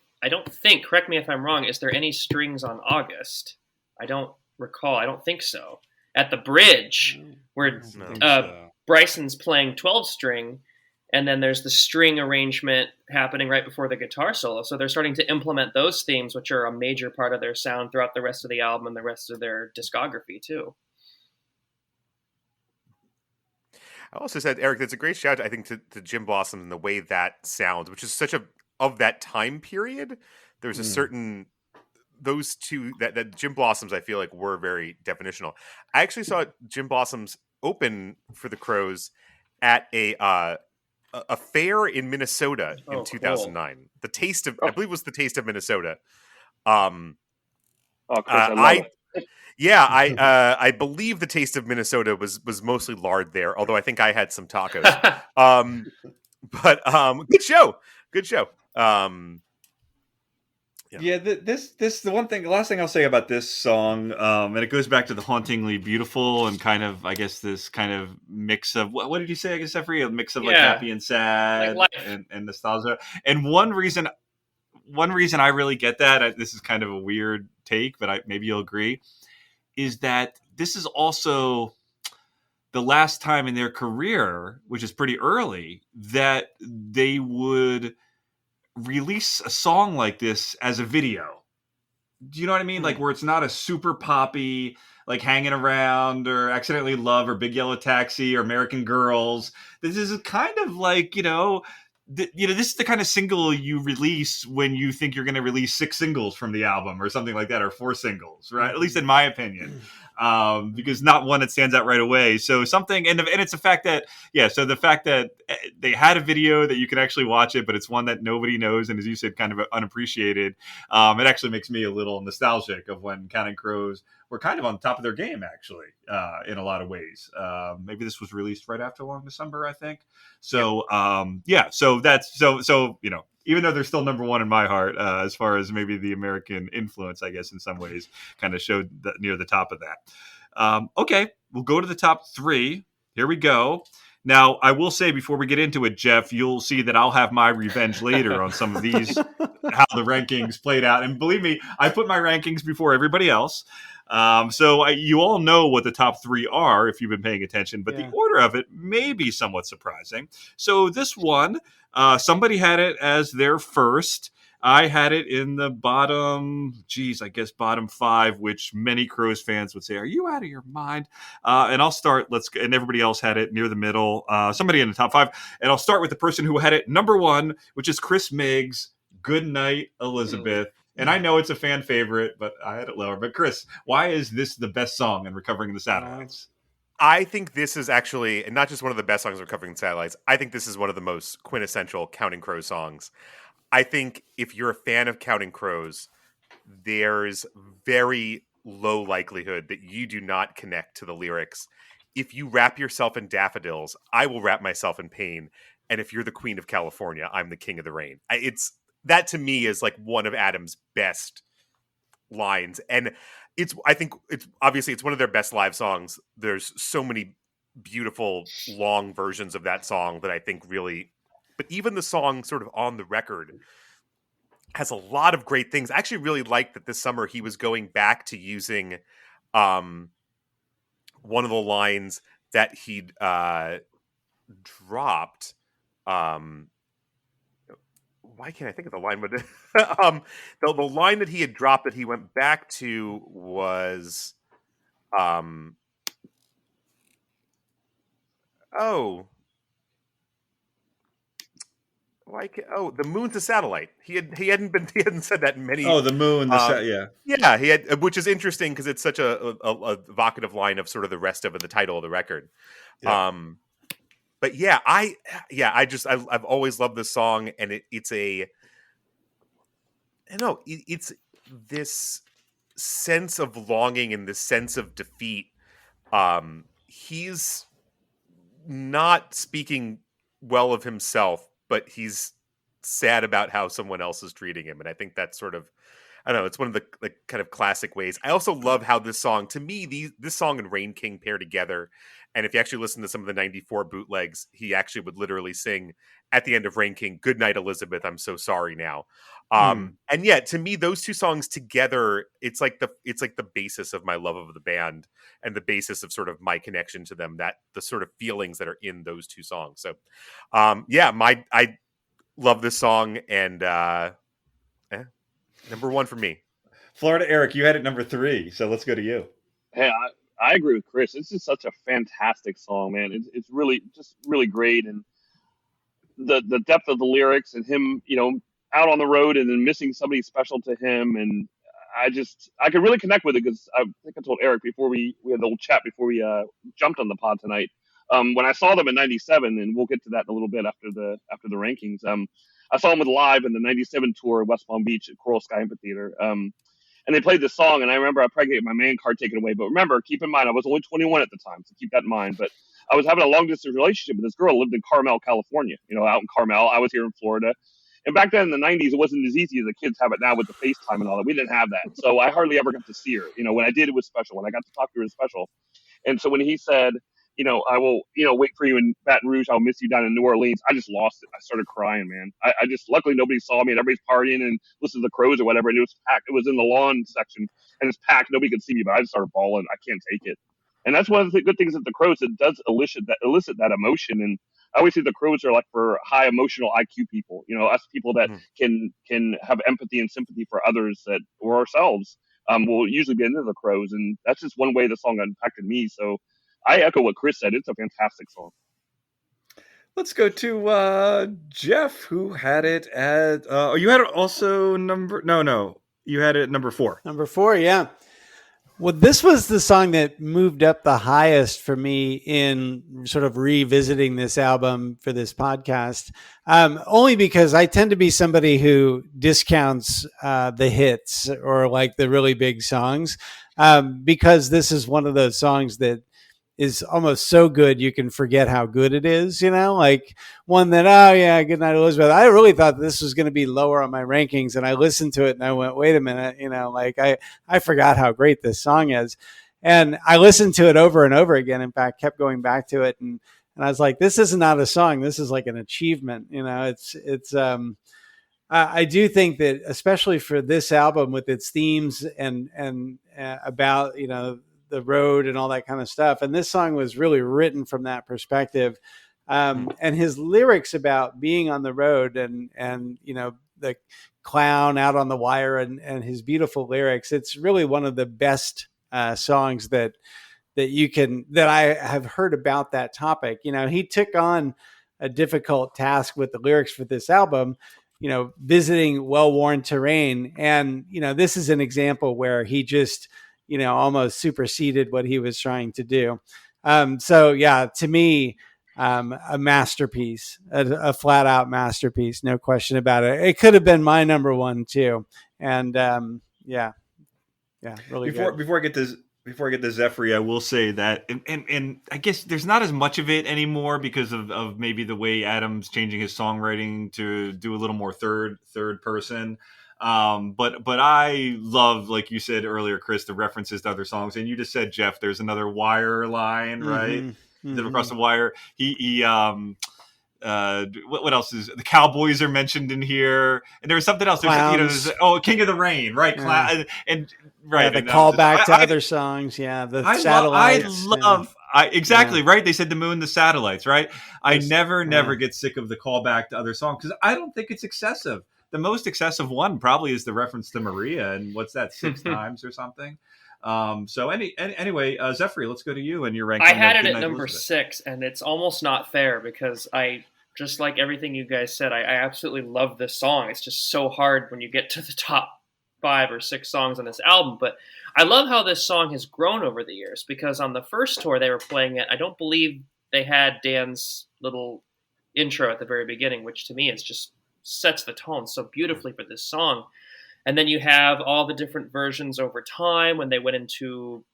E: Correct me if I'm wrong. Is there any strings on August? I don't recall. I don't think so. At the bridge, where Bryson's playing 12-string. And then there's the string arrangement happening right before the guitar solo. So they're starting to implement those themes, which are a major part of their sound throughout the rest of the album and the rest of their discography, too.
B: I also said, Eric, that's a great shout, I think, to Gin Blossom and the way that sounds, which is such of that time period. There's a certain, those two, that Gin Blossoms, I feel like, were very definitional. I actually saw Gin Blossoms open for the Crows at a fair in Minnesota in 2009. Cool. The Taste of, I believe it was the Taste of Minnesota.
D: Chris, I love it.
B: Yeah, I believe the Taste of Minnesota was mostly lard there, although I think I had some tacos. But good show.
A: Yeah, this the one thing. The last thing I'll say about this song, and it goes back to the hauntingly beautiful and kind of, I guess, this kind of mix of what did you say? I guess Zephry, a mix of like happy and sad,
E: like
A: and nostalgia. And one reason I really get that, this is kind of a weird take, but maybe you'll agree, is that this is also the last time in their career, which is pretty early, that they would release a song like this as a video. Do you know what I mean? Like, where it's not a super poppy, like Hanging Around or Accidentally Love or Big Yellow Taxi or American Girls. This is kind of like, this is the kind of single you release when you think you're going to release 6 singles from the album or something like that, or 4 singles, right? At least in my opinion. because not one that stands out right away. So something, and it's the fact that, so the fact that they had a video that you can actually watch it, but it's one that nobody knows, and as you said, kind of unappreciated. It actually makes me a little nostalgic of when Counting Crows were kind of on top of their game, actually, in a lot of ways. Maybe this was released right after Long December, I think. So, so that's so even though they're still number one in my heart, as far as maybe the American influence, I guess in some ways, kind of showed near the top of that. Okay, we'll go to the top three. Here we go. Now, I will say before we get into it, Geoff, you'll see that I'll have my revenge later on some of these, how the rankings played out. And believe me, I put my rankings before everybody else. You all know what the top three are if you've been paying attention, but the order of it may be somewhat surprising. So this one, somebody had it as their first. I had it in the bottom 5, which many Crows fans would say, "Are you out of your mind?" And I'll start. And everybody else had it near the middle. Somebody in the top 5, and I'll start with the person who had it number 1, which is Chris Miggs. "Good Night, Elizabeth." And I know it's a fan favorite, but I had it lower. But Chris, why is this the best song in Recovering the Satellites?
B: I think this is actually, and not just one of the best songs Recovering the Satellites, I think this is one of the most quintessential Counting Crows songs. I think if you're a fan of Counting Crows, there's very low likelihood that you do not connect to the lyrics. If you wrap yourself in daffodils, I will wrap myself in pain. And if you're the queen of California, I'm the king of the rain. That to me is like one of Adam's best lines. And I think it's obviously it's one of their best live songs. There's so many beautiful long versions of that song that I think really, but even the song sort of on the record has a lot of great things. I actually really liked that this summer he was going back to using one of the lines that he'd dropped. Why can't I think of the line? But the line that he had dropped that he went back to was, the moon's a satellite. He hadn't said that in many.
A: Oh, the moon,
B: yeah, he had, which is interesting because it's such a evocative line of sort of the rest of it, the title of the record. Yeah. But I've always loved this song, and it's this sense of longing and this sense of defeat. He's not speaking well of himself, but he's sad about how someone else is treating him, and I think that's sort of, I don't know, it's one of the kind of classic ways. I also love how this song, to me, this song and Rain King pair together. And if you actually listen to some of the 94 bootlegs, he actually would literally sing at the end of Rain King, "Good night, Elizabeth, I'm so sorry now." And yet, to me, those two songs together, it's like the basis of my love of the band and the basis of sort of my connection to them, that the sort of feelings that are in those two songs. So, I love this song, and number 1 for me.
A: Florida Eric, you had it number 3, so let's go to you.
D: Hey, I agree with Chris. This is such a fantastic song, man. It's really just really great, and the depth of the lyrics and him, out on the road and then missing somebody special to him, and I could really connect with it because I think I told Eric before we had the old chat before we jumped on the pod tonight. When I saw them in '97, and we'll get to that in a little bit after the rankings. I saw them live in the '97 tour at West Palm Beach at Coral Sky Amphitheater. And they played this song, and I remember I probably get my man card taken away. But remember, keep in mind, I was only 21 at the time, so keep that in mind. But I was having a long-distance relationship with this girl who lived in Carmel, California, out in Carmel. I was here in Florida. And back then in the 90s, it wasn't as easy as the kids have it now with the FaceTime and all that. We didn't have that. So I hardly ever got to see her. When I did, it was special. When I got to talk to her, it was special. And so when he said, I will, wait for you in Baton Rouge. I'll miss you down in New Orleans. I just lost it. I started crying, man. I just, luckily nobody saw me and everybody's partying and listening to the Crows or whatever. And it was packed. It was in the lawn section and it's packed. Nobody could see me, but I just started bawling. I can't take it. And that's one of the good things that the Crows, it does elicit that emotion. And I always say the Crows are like for high emotional IQ people, us people that can have empathy and sympathy for others or ourselves will usually be into the Crows. And that's just one way the song impacted me. So I echo what Chris said. It's a fantastic song.
A: Let's go to Geoff, who had it at... you had it also number... No. You had it at number 4.
C: Number 4, yeah. Well, this was the song that moved up the highest for me in sort of revisiting this album for this podcast. Only because I tend to be somebody who discounts the hits or like the really big songs, because this is one of those songs that is almost so good you can forget how good it is, like one that, oh yeah, Good Night Elizabeth. I really thought this was going to be lower on my rankings, and I listened to it and I went, wait a minute, like I forgot how great this song is. And I listened to it over and over again. In fact, kept going back to it, and I was like, this is not a song, this is like an achievement. I do think that, especially for this album with its themes and about the road and all that kind of stuff, and this song was really written from that perspective, and his lyrics about being on the road and the clown out on the wire and his beautiful lyrics. It's really one of the best songs that I have heard about that topic. He took on a difficult task with the lyrics for this album, visiting well-worn terrain. And, this is an example where he just, almost superseded what he was trying to do. So yeah, to me, a masterpiece, a flat out masterpiece, no question about it. It could have been my number one too. And yeah, really good.
A: Before I get to Zephry, I will say that, and I guess there's not as much of it anymore because of maybe the way Adam's changing his songwriting to do a little more third person. But I love, like you said earlier, Chris, the references to other songs, and you just said, Geoff, there's another wire line, right? Mm-hmm. Across the wire. What else is the Cowboys are mentioned in here, and there was something else. There's King of the Rain, right?
C: Yeah.
A: Right.
C: The callback to other songs. Yeah, the satellites.
A: Exactly, yeah. Right. They said the moon, the satellites, right? I never get sick of the callback to other songs because I don't think it's excessive. The most excessive one probably is the reference to Maria, and what's that, 6 times or something. So anyway, Zephry, let's go to you and your ranking.
E: I had it at number 6, and it's almost not fair because just like everything you guys said, I absolutely love this song. It's just so hard when you get to the top 5 or 6 songs on this album. But I love how this song has grown over the years, because on the first tour they were playing it, I don't believe they had Dan's little intro at the very beginning, which to me is just sets the tone so beautifully for this song. And then you have all the different versions over time when they went into,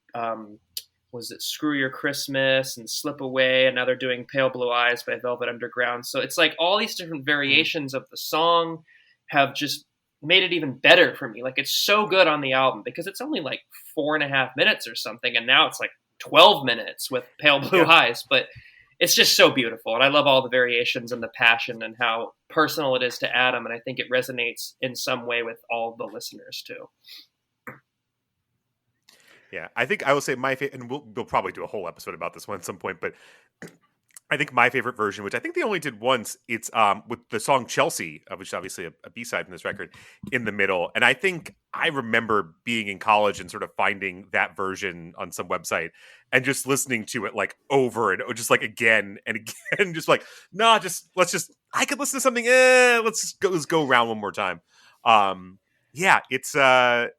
E: was it Screw Your Christmas and Slip Away, and now they're doing Pale Blue Eyes by Velvet Underground. So it's like all these different variations of the song have just made it even better for me. Like, it's so good on the album because it's only like 4.5 minutes or something, and now it's like 12 minutes with Pale Blue Eyes. But it's just so beautiful, and I love all the variations and the passion and how personal it is to Adam, and I think it resonates in some way with all the listeners too.
B: Yeah, I think I will say my favorite, and we'll probably do a whole episode about this one at some point, but I think my favorite version, which I think they only did once, it's with the song Chelsea, which is obviously a B-side in this record, in the middle. And I think I remember being in college and sort of finding that version on some website and just listening to it like over and just like again and again, just like, I could listen to something. Let's go around one more time. Yeah, it's a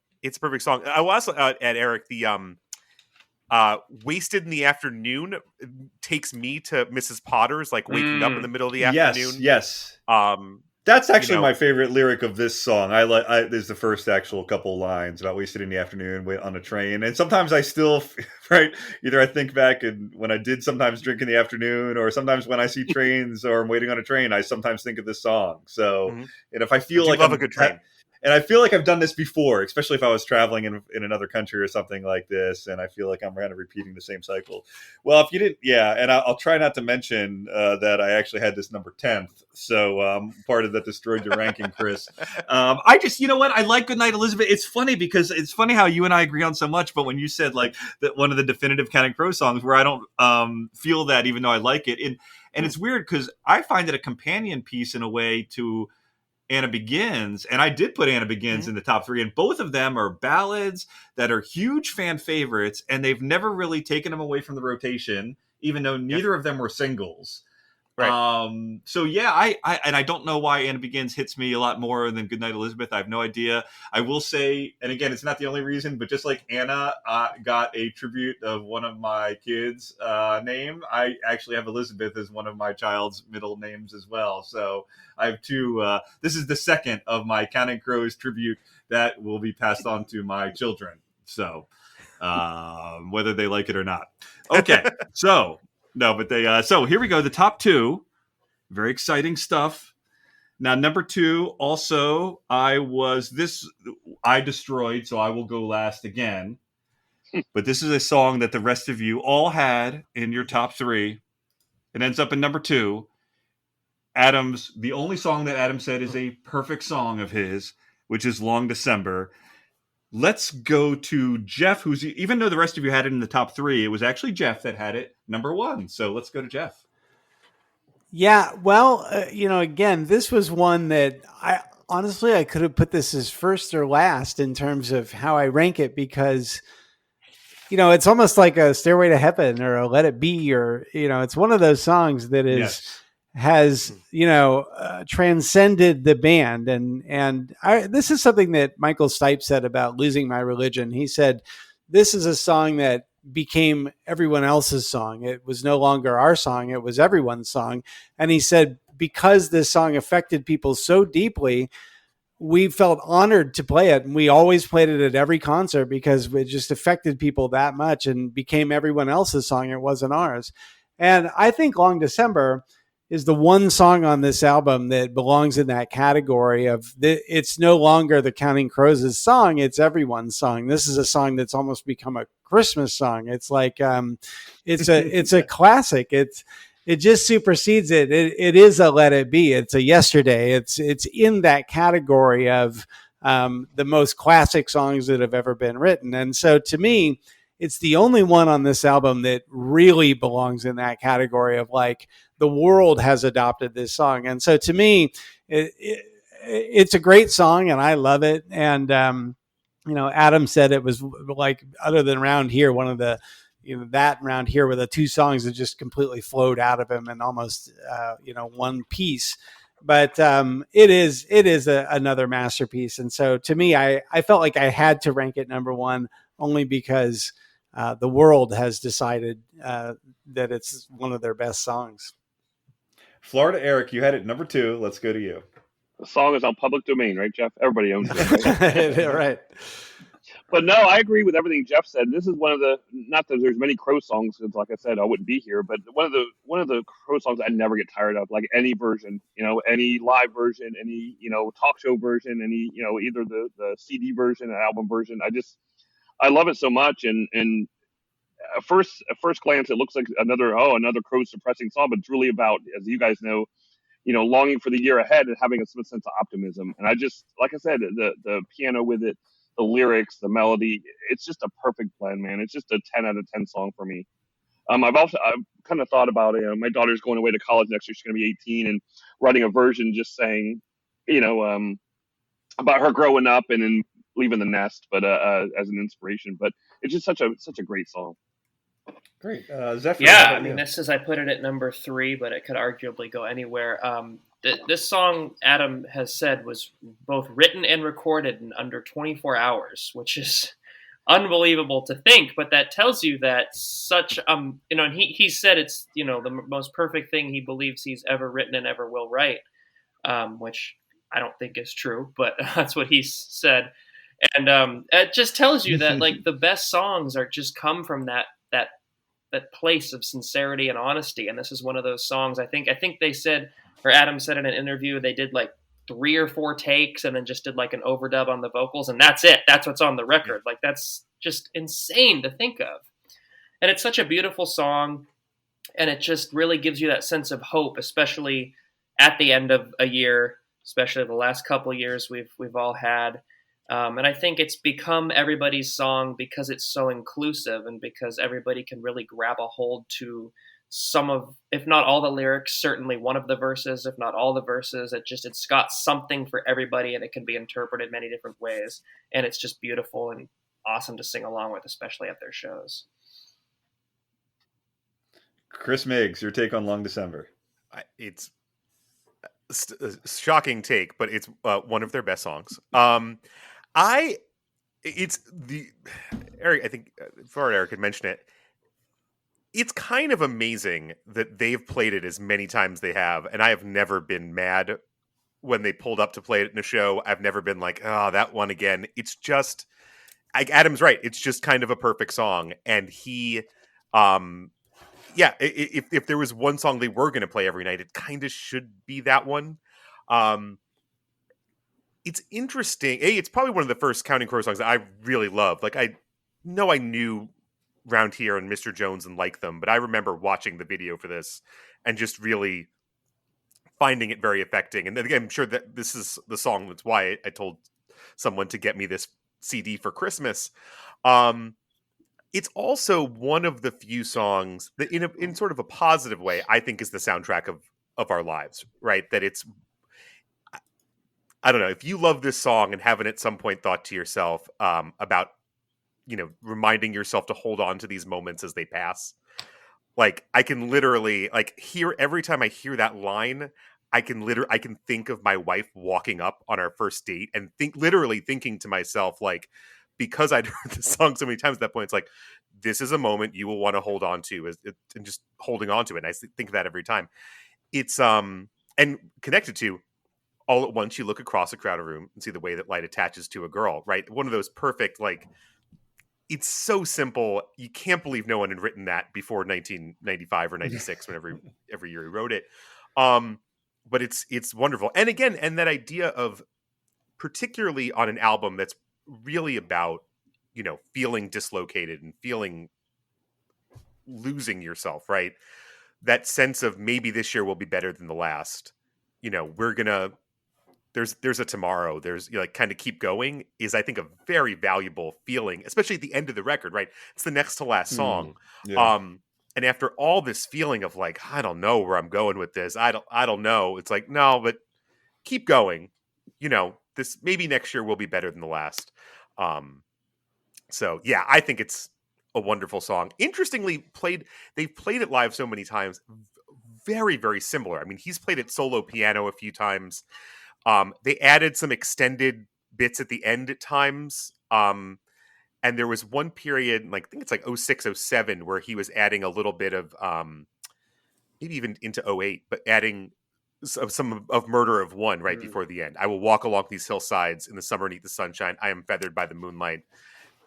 B: perfect song. I will also add, Eric, the Wasted in the Afternoon takes me to Mrs. Potter's, like waking up in the middle of the afternoon.
A: Yes. That's actually my favorite lyric of this song. There's the first actual couple lines about wasted in the afternoon, wait on a train. And sometimes I still, right, either I think back and when I did sometimes drink in the afternoon, or sometimes when I see trains or I'm waiting on a train, I sometimes think of this song. So, and if I feel like
B: love a good train.
A: And I feel like I've done this before, especially if I was traveling in another country or something like this, and I feel like I'm kind of repeating the same cycle. Well, if you didn't, and I'll try not to mention that I actually had this number 10th, so part of that destroyed your ranking, Chris. I just, you know what, I like Goodnight Elizabeth. It's funny because it's funny how you and I agree on so much, but when you said like that one of the definitive Counting Crows songs where I don't feel that, even though I like it, and it's weird because I find it a companion piece in a way to Anna Begins, and I did put Anna Begins in the top 3, and both of them are ballads that are huge fan favorites, and they've never really taken them away from the rotation, even though neither of them were singles.
B: Right.
A: So yeah, I don't know why Anna Begins hits me a lot more than Goodnight Elizabeth. I have no idea. I will say, and again, it's not the only reason, but just like Anna got a tribute of one of my kids' name, I actually have Elizabeth as one of my child's middle names as well. So I have two. This is the second of my Counting Crows tribute that will be passed on to my children. So whether they like it or not. Okay, so no, but they. So here we go. The top two, very exciting stuff. Now, number two, also, I destroyed, so I will go last again. But this is a song that the rest of you all had in your top three. It ends up in number two. The only song that Adam said is a perfect song of his, which is Long December. Let's go to Geoff, who's, even though the rest of you had it in the top three, it was actually Geoff that had it number one. So let's go to Geoff.
C: Yeah, well, again, this was one that I could have put this as first or last in terms of how I rank it, because it's almost like a Stairway to Heaven or a Let It Be, or it's one of those songs that has transcended the band, and this is something that Michael Stipe said about Losing My Religion. He said this is a song that became everyone else's song. It was no longer our song, it was everyone's song. And he said because this song affected people so deeply, we felt honored to play it, and we always played it at every concert because it just affected people that much and became everyone else's song. It wasn't ours. And I think Long December is the one song on this album that belongs in that category of it's no longer the Counting Crows' song, it's everyone's song. This is a song that's almost become a Christmas song. It's like it's a classic. It just supersedes it. It is a Let It Be. It's a Yesterday. It's in that category of the most classic songs that have ever been written. And so to me, it's the only one on this album that really belongs in that category of like the world has adopted this song. And so to me, it's a great song and I love it. And, Adam said it was like, other than Round Here, one of the, that Round Here were the two songs that just completely flowed out of him and almost, one piece. But it is another masterpiece. And so to me, I felt like I had to rank it number one only because the world has decided that it's one of their best songs.
A: Florida Eric, you had it number two. Let's go to you.
D: The song is on public domain, right, Geoff? Everybody owns it, right?
C: Right.
D: But no, I agree with everything Geoff said. This is one of the, not that there's many Crow songs, because like I said, I wouldn't be here, but one of the Crow songs I never get tired of, like any version, any live version, any, talk show version, any, either the CD version, album version. I love it so much. And at first glance, it looks like another Crow suppressing song, but it's really about, as you guys know, longing for the year ahead and having a sense of optimism. And I just, like I said, the piano with it, the lyrics, the melody, it's just a perfect blend, man. It's just a 10 out of 10 song for me. I've kind of thought about it. My daughter's going away to college next year. She's going to be 18 and writing a version just saying, about her growing up and then leaving the nest, but as an inspiration. But it's just such a great song.
A: Great. Zephry,
E: yeah, I mean, I put it at number three, but it could arguably go anywhere. This song, Adam has said, was both written and recorded in under 24 hours, which is unbelievable to think, but that tells you that and he said it's, the most perfect thing he believes he's ever written and ever will write, which I don't think is true, but that's what he said. And it just tells you that like the best songs are just come from that place of sincerity and honesty. And this is one of those songs. I think they said, or Adam said in an interview, they did like 3 or 4 takes and then just did like an overdub on the vocals, and that's it. That's what's on the record. Like that's just insane to think of. And it's such a beautiful song, and it just really gives you that sense of hope, especially at the end of a year, especially the last couple of years we've all had. And I think it's become everybody's song because it's so inclusive and because everybody can really grab a hold to some of, if not all the lyrics, certainly one of the verses, if not all the verses. It's got something for everybody, and it can be interpreted many different ways. And it's just beautiful and awesome to sing along with, especially at their shows.
A: Chris Miggs, your take on Long December.
B: It's a shocking take, but it's one of their best songs. It's the Eric. I think Florida Eric had mentioned it. It's kind of amazing that they've played it as many times they have, and I have never been mad when they pulled up to play it in a show. I've never been like, oh, that one again. It's just, Adam's right. It's just kind of a perfect song, and he, if there was one song they were going to play every night, it kind of should be that one. It's interesting. It's probably one of the first Counting Crows songs that I really love. Like, I know I knew Round Here and Mr. Jones and like them, but I remember watching the video for this and just really finding it very affecting. And then again, I'm sure that this is the song that's why I told someone to get me this CD for Christmas. It's also one of the few songs that in sort of a positive way, I think is the soundtrack of our lives, right? That it's, I don't know, if you love this song and haven't at some point thought to yourself about, reminding yourself to hold on to these moments as they pass. Like, I can literally hear every time I hear that line, I can think of my wife walking up on our first date and literally thinking to myself, like, because I'd heard the song so many times at that point, it's like, this is a moment you will want to hold on to and just holding on to it. And I think of that every time. It's, and connected to All at Once You Look Across a Crowded Room and See the Way That Light Attaches to a Girl, right? One of those perfect, it's so simple. You can't believe no one had written that before 1995 or 96, whenever every year he wrote it. But it's wonderful. And again, and that idea of, particularly on an album that's really about, feeling dislocated and losing yourself, right? That sense of maybe this year will be better than the last. We're gonna, there's a tomorrow, there's kind of keep going is, I think, a very valuable feeling, especially at the end of the record, right? It's the next to last song.
F: Yeah.
B: And after all this feeling of I don't know where I'm going with this. I don't know. It's like, no, but keep going. This maybe next year will be better than the last. So yeah, I think it's a wonderful song. Interestingly they've played it live so many times. Very, very similar. I mean, he's played it solo piano a few times. They added some extended bits at the end at times. And there was one period, I think it's 06, 07, where he was adding a little bit of, maybe even into 08, but adding some of Murder of One right before the end. I will walk along these hillsides in the summer beneath the sunshine. I am feathered by the moonlight,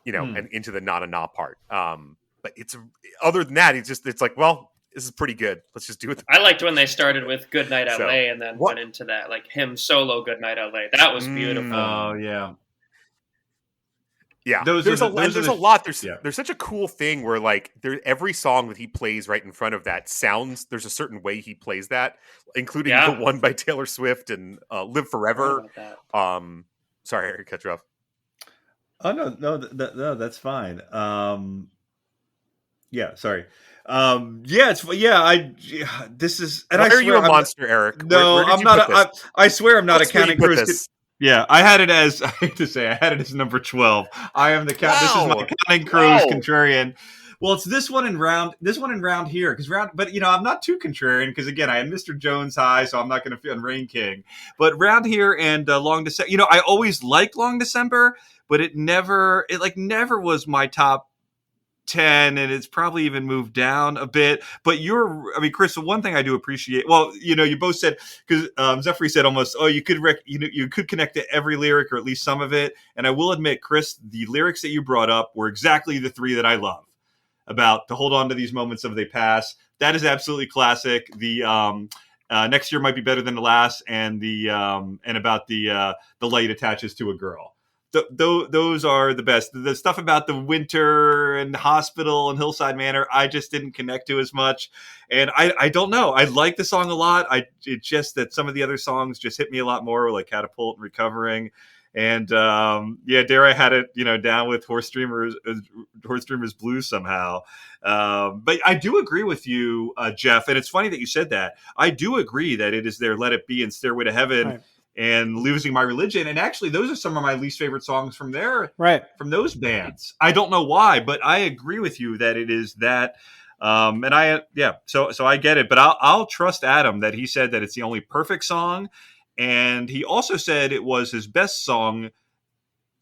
B: and into the na na na part. But it's, other than that, it's like, well, this is pretty good. Let's just do it.
E: I liked when they started with Good Night LA and then went into that, him solo Good Night LA. That was beautiful.
A: Oh, yeah.
B: Yeah. There's a lot. There's such a cool thing where every song that he plays right in front of that sounds, there's a certain way he plays that, including the one by Taylor Swift and Live Forever. Sorry, I cut you off.
F: Oh, no, that's fine. Yeah, sorry. This is, and
B: Why
F: I swear
B: are you a monster, Eric?
F: No,
B: where
F: I'm not. I swear I'm not a Counting Crows.
A: Yeah, I had it as, I hate to say, I had it as number 12. I am the count. This is my Counting Crows contrarian. Well, it's this one in round here, but I'm not too contrarian because, again, I had Mr. Jones high, so I'm not going to feel on Rain King. But Round Here and Long December, I always liked Long December, but it never was my top 10, and it's probably even moved down a bit. But Chris, the one thing I do appreciate, you both said, because Zephry said almost, you could connect to every lyric or at least some of it. And I will admit, Chris, the lyrics that you brought up were exactly the three that I love, about to hold on to these moments of they pass. That is absolutely classic. The next year might be better than the last, and and about the light attaches to a girl. Those are the best. The stuff about the winter and the hospital and Hillside Manor, I just didn't connect to as much. And I don't know. I like the song a lot. It's just that some of the other songs just hit me a lot more, like Catapult and Recovering. And Dare had it, down with Horse Dreamers Blues somehow. But I do agree with you, Geoff. And it's funny that you said that. I do agree that it is their Let It Be and Stairway to Heaven. Right. And Losing My Religion, and actually those are some of my least favorite songs from from those bands. I don't know why, but I agree with you that it is that And so I get it, but I'll trust Adam that he said that it's the only perfect song, and he also said it was his best song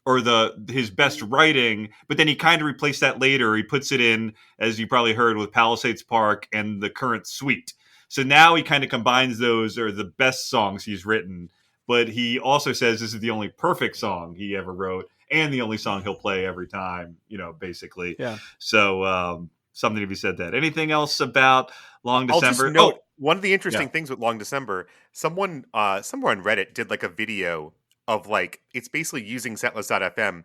A: or his best writing, but then he kind of replaced that later. He puts it in, as you probably heard, with Palisades Park and the current suite. So now he kind of combines those are the best songs he's written, but he also says this is the only perfect song he ever wrote and the only song he'll play every time, basically.
C: Yeah.
A: So something to be said that. Anything else about Long
B: I'll
A: December?
B: just note one of the interesting things with Long December. Someone somewhere on Reddit did like a video of like it's basically using setlist.fm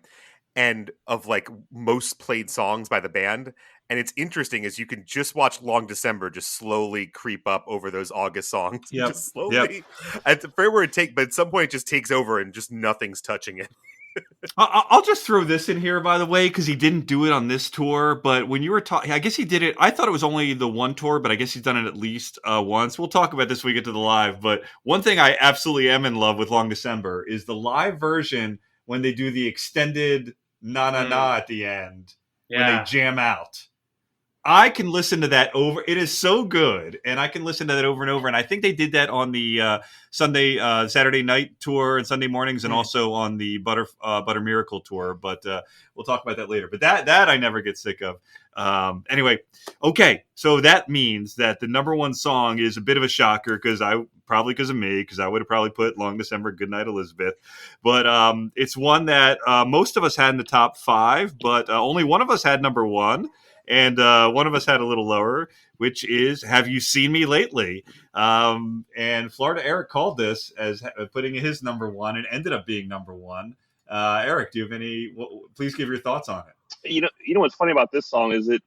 B: and of like most played songs by the band. And it's interesting as you can just watch Long December just slowly creep up over those August songs.
A: Yep.
B: Just slowly. It's a fair word take, but at some point it just takes over and just nothing's touching it.
A: I'll just throw this in here, by the way, because he didn't do it on this tour. But when you were talking, I guess he did it. I thought it was only the one tour, but I guess he's done it at least once. We'll talk about this when we get to the live. But one thing I absolutely am in love with Long December is the live version when they do the extended na na na at the end when they jam out. I can listen to that over. It is so good, and I can listen to that over and over. And I think they did that on the Saturday night tour and Sunday mornings, and also on the Butter Miracle tour. But we'll talk about that later. But that I never get sick of. Anyway, okay. So that means that the number one song is a bit of a shocker because I would have probably put Long December, Goodnight Elizabeth. But it's one that most of us had in the top 5, but only one of us had number 1. And one of us had a little lower, which is Have You Seen Me Lately? And Florida Eric called this as putting his number 1 and ended up being number 1. Eric, do you have please give your thoughts on it.
D: You know what's funny about this song is it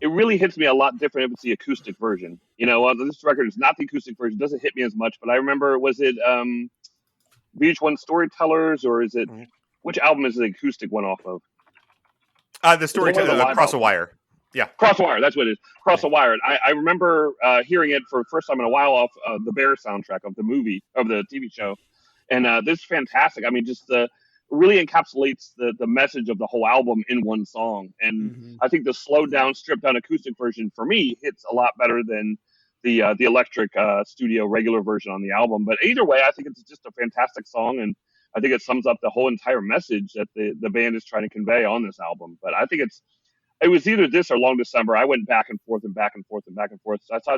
D: really hits me a lot different if it's the acoustic version. This record is not the acoustic version. It doesn't hit me as much, but I remember, was it VH1 Storytellers, or is it, which album is the acoustic one off of?
B: The Storyteller, Cross a Wire. Yeah.
D: Cross the Wire, that's what it is. Cross the Wire. I remember hearing it for the first time in a while off the Bear soundtrack of the TV show. And this is fantastic. I mean, just really encapsulates the message of the whole album in one song. And I think the slowed down, stripped down acoustic version for me hits a lot better than the electric studio regular version on the album. But either way, I think it's just a fantastic song. And I think it sums up the whole entire message that the band is trying to convey on this album. But I think it was either this or Long December. I went back and forth and back and forth and back and forth. So I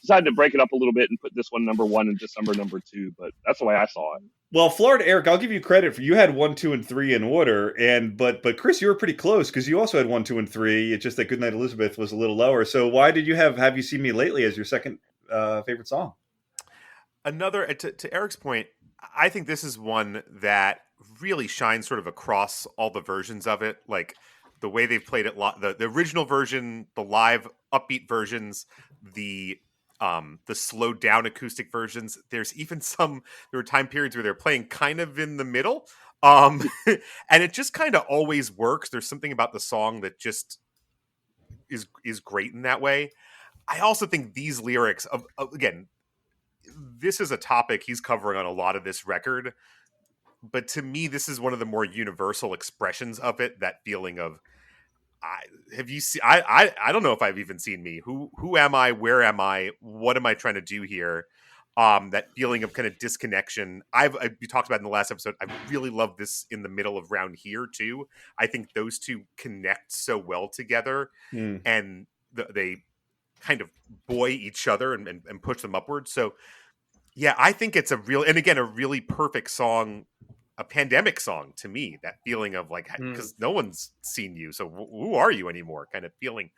D: decided to break it up a little bit and put this one number 1 and December number 2. But that's the way I saw it.
A: Well, Florida Eric, I'll give you credit for you had 1, 2, and 3 in order, but Chris, you were pretty close because you also had 1, 2, and 3. It's just that Goodnight Elizabeth was a little lower. So why did you have You Seen Me Lately as your second favorite song?
B: Another to Eric's point, I think this is one that really shines sort of across all the versions of it, like the way they've played it, the original version, the live upbeat versions, the slowed down acoustic versions. There's even there were time periods where they're playing kind of in the middle. And it just kind of always works. There's something about the song that just is great in that way. I also think these lyrics again, this is a topic he's covering on a lot of this record. But to me, this is one of the more universal expressions of it. That feeling of, have you seen? I don't know if I've even seen me. Who am I? Where am I? What am I trying to do here? That feeling of kind of disconnection. We talked about in the last episode. I really love this in the middle of Round Here too. I think those two connect so well together, and they kind of buoy each other and push them upward. So yeah, I think it's a really perfect song. A pandemic song to me, that feeling of like, because no one's seen you, so who are you anymore kind of feeling.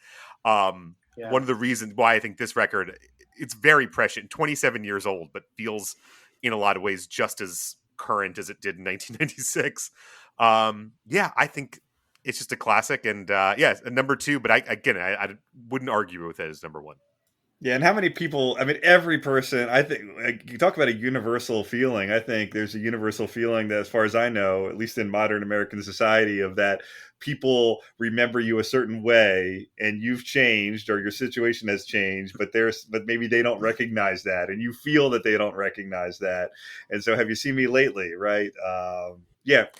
B: One of the reasons why I think this record, it's very prescient, 27 years old, but feels in a lot of ways just as current as it did in 1996. I think it's just a classic, and a number 2, but I wouldn't argue with it as number 1.
A: Yeah, and how many people, I mean, every person, I think, like, you talk about a universal feeling. I think there's a universal feeling that, as far as I know, at least in modern American society, of that people remember you a certain way and you've changed or your situation has changed, but maybe they don't recognize that, and you feel that they don't recognize that. And so Have You Seen Me Lately, right?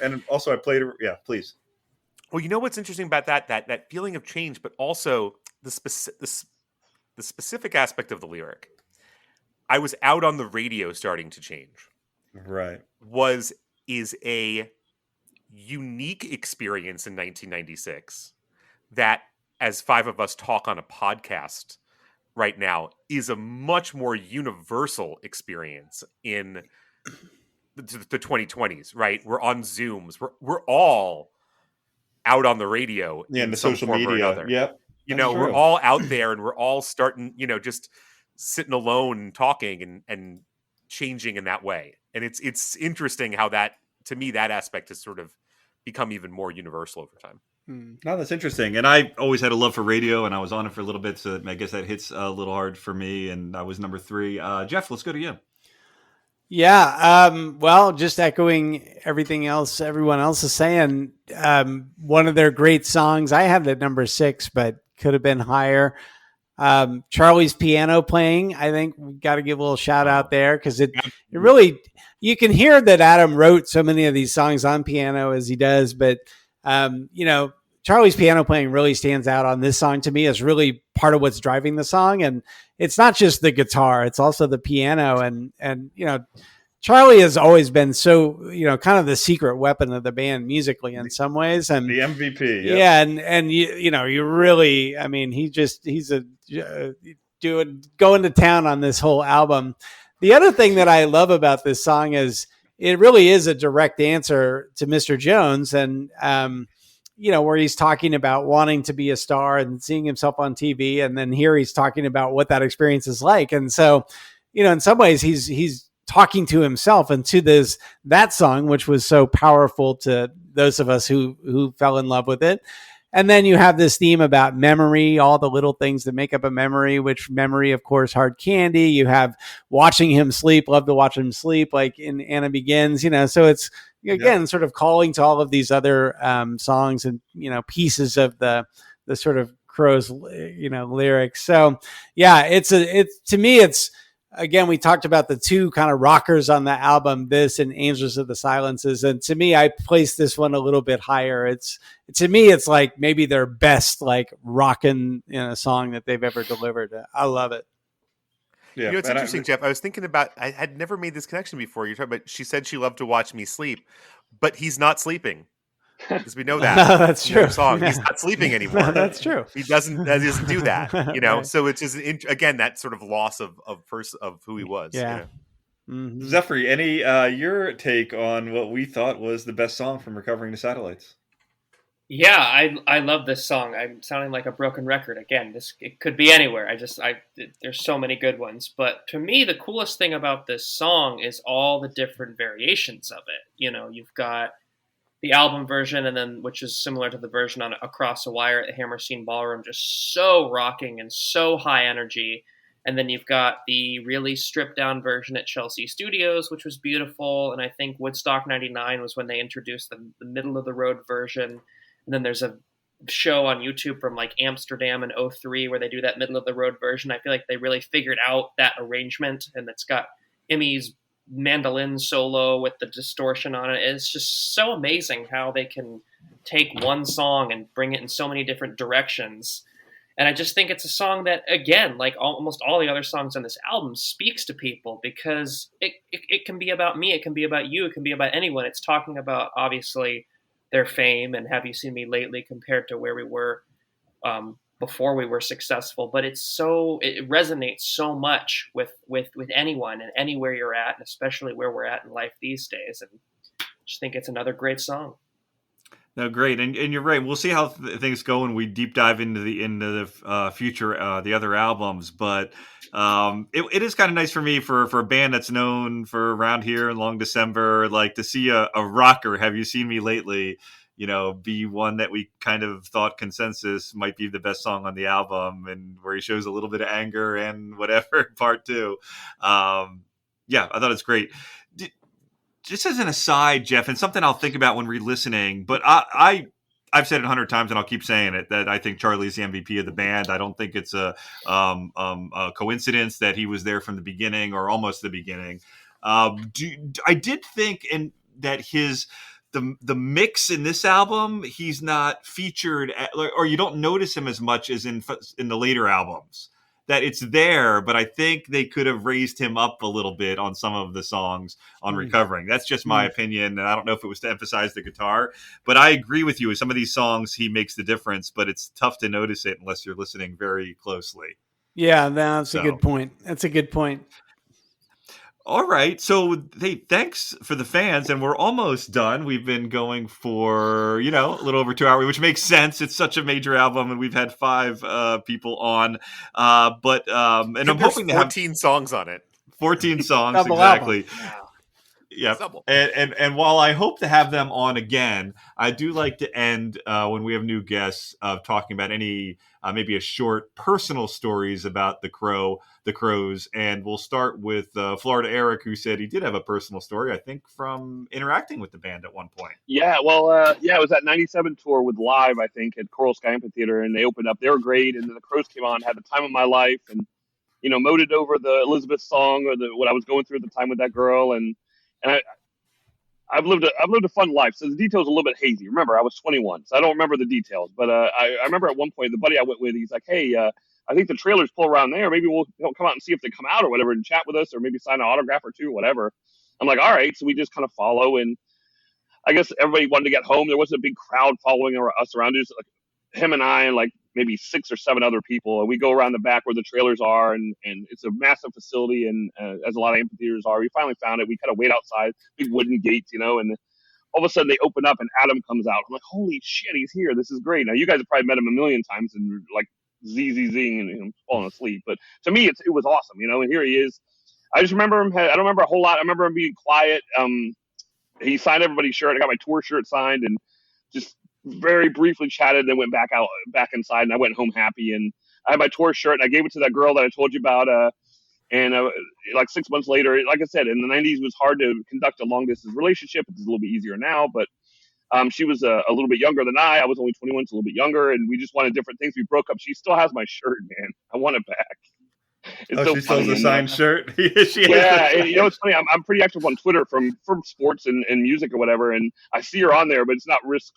A: And also I played, please.
B: Well, you know what's interesting about that feeling of change, but also the the specific aspect of the lyric, I was out on the radio starting to change,
F: Right.
B: is a unique experience in 1996 that, as five of us talk on a podcast right now, is a much more universal experience in the 2020s, right? We're on Zooms. We're all out on the radio
F: Yeah,
B: in
F: and the
B: some
F: social
B: form or
F: media.
B: another.
F: Yep.
B: You
F: That's
B: know, we're
F: true.
B: all out there and we're all starting, just sitting alone and talking and changing in that way. And it's interesting how that, to me, that aspect has sort of become even more universal over time.
F: No, that's interesting. And I always had a love for radio, and I was on it for a little bit, so I guess that hits a little hard for me. And I was number 3. Geoff, let's go to you.
C: Yeah. Well, just echoing everything else everyone else is saying. One of their great songs, I have it at number 6, but could have been higher. Charlie's piano playing, I think we got to give a little shout out there, because it really, you can hear that Adam wrote so many of these songs on piano as he does, but Charlie's piano playing really stands out on this song to me as really part of what's driving the song. And it's not just the guitar, it's also the piano. And Charlie has always been so, kind of the secret weapon of the band musically in some ways. And
F: the MVP. Yep.
C: yeah. And you really, I mean, he's going to town on this whole album. The other thing that I love about this song is it really is a direct answer to Mr. Jones. And, where he's talking about wanting to be a star and seeing himself on TV. And then here he's talking about what that experience is like. And so, in some ways he's talking to himself and to that song, which was so powerful to those of us who fell in love with it. And then you have this theme about memory, all the little things that make up a memory, which memory, of course, Hard Candy. You have watching him sleep, love to watch him sleep, like in Anna Begins, so it's, again, sort of calling to all of these other songs and, pieces of the sort of Crow's, lyrics. So yeah, to me, it's, again, we talked about the two kind of rockers on the album, this and Angels of the Silences. And to me, I place this one a little bit higher. To me, it's like maybe their best, like rockin' song that they've ever delivered. I love it.
F: Yeah,
B: it's interesting, Geoff. I was thinking about, I had never made this connection before. You're talking about, she said she loved to watch me sleep, but he's not sleeping. Because we know that.
C: No, that's true.
B: Song.
C: Yeah.
B: He's not sleeping anymore.
C: No, that's true.
B: He doesn't do that,
C: Right.
B: So it's just, again, that sort of loss of who he was.
C: Yeah. Mm-hmm.
F: Zephry, any your take on what we thought was the best song from Recovering the Satellites?
E: Yeah, I love this song. I'm sounding like a broken record again. It could be anywhere. There's so many good ones, but to me, the coolest thing about this song is all the different variations of it. You've got the album version, and then which is similar to the version on Across the Wire at the Hammerstein Ballroom, just so rocking and so high energy. And then you've got the really stripped down version at Chelsea Studios, which was beautiful. And I think Woodstock 99 was when they introduced the middle of the road version. And then there's a show on YouTube from like Amsterdam in 03 where they do that middle of the road version. I feel like they really figured out that arrangement, and it's got Emmy's mandolin solo with the distortion on it. It's just so amazing how they can take one song and bring it in so many different directions. And I just think it's a song that, again, like almost all the other songs on this album, speaks to people, because it can be about me, it can be about you, it can be about anyone. It's talking about, obviously, their fame and Have You Seen Me Lately compared to where we were before we were successful. But it resonates so much with anyone and anywhere you're at, and especially where we're at in life these days. And I just think it's another great song.
F: No, great, and you're right. We'll see how things go when we deep dive into the future, the other albums. But it is kind of nice for me for a band that's known for around here in Long December, like to see a rocker. Have You Seen Me Lately? Be one that we kind of thought consensus might be the best song on the album, and where he shows a little bit of anger and whatever part two. Yeah, I thought it's great. Just as an aside, Geoff, and something I'll think about when re-listening, but I've said it 100 times and I'll keep saying it, that I think Charlie's the MVP of the band. I don't think it's a coincidence that he was there from the beginning or almost the beginning. I did think that the mix in this album, he's not featured or you don't notice him as much as in the later albums. that it's there, but I think they could have raised him up a little bit on some of the songs on Recovering. That's just my opinion, and I don't know if it was to emphasize the guitar, but I agree with you. With some of these songs, he makes the difference, but it's tough to notice it unless you're listening very closely.
C: Yeah, that's a good point. That's a good point.
F: All right. So, hey, thanks for the fans, and we're almost done. We've been going for, a little over 2 hours, which makes sense. It's such a major album, and we've had 5 people on. And I'm hoping to have
B: 14 songs on it.
F: 14 songs,
C: Double
F: exactly.
C: album.
F: Yeah, and while I hope to have them on again, I do like to end when we have new guests talking about any maybe a short personal stories about the Crows, and we'll start with Florida Eric, who said he did have a personal story, I think, from interacting with the band at one point.
D: Yeah, well, it was that '97 tour with Live, I think, at Coral Sky Amphitheater, and they opened up. They were great, and then the Crows came on, had the time of my life, and moted over the Elizabeth song or what I was going through at the time with that girl, and I've lived a fun life. So the details are a little bit hazy. Remember, I was 21, so I don't remember the details. But I remember at one point the buddy I went with, he's like, "Hey, I think the trailers pull around there. Maybe we'll come out and see if they come out or whatever, and chat with us, or maybe sign an autograph or two, whatever." I'm like, "All right." So we just kind of follow, and I guess everybody wanted to get home. There wasn't a big crowd following us around. It was like him and I and like maybe 6 or 7 other people. And we go around the back where the trailers are, and it's a massive facility, and as a lot of amphitheaters are. We finally found it. We kind of wait outside, big wooden gates, and all of a sudden they open up and Adam comes out. I'm like, holy shit, he's here. This is great. Now you guys have probably met him a million times and like zing and falling asleep. But to me, it was awesome, and here he is. I just remember him. I don't remember a whole lot. I remember him being quiet. He signed everybody's shirt. I got my tour shirt signed and just very briefly chatted, then went back inside, and I went home happy. And I had my tour shirt, and I gave it to that girl that I told you about. And like 6 months later, like I said, in the '90s, it was hard to conduct a long distance relationship. It's a little bit easier now, but she was a little bit younger than I. I was only 21, so a little bit younger, and we just wanted different things. We broke up. She still has my shirt, man. I want it back.
F: It's so she still has a signed shirt.
D: It's funny. I'm pretty active on Twitter from sports and music or whatever, and I see her on there, but it's not worth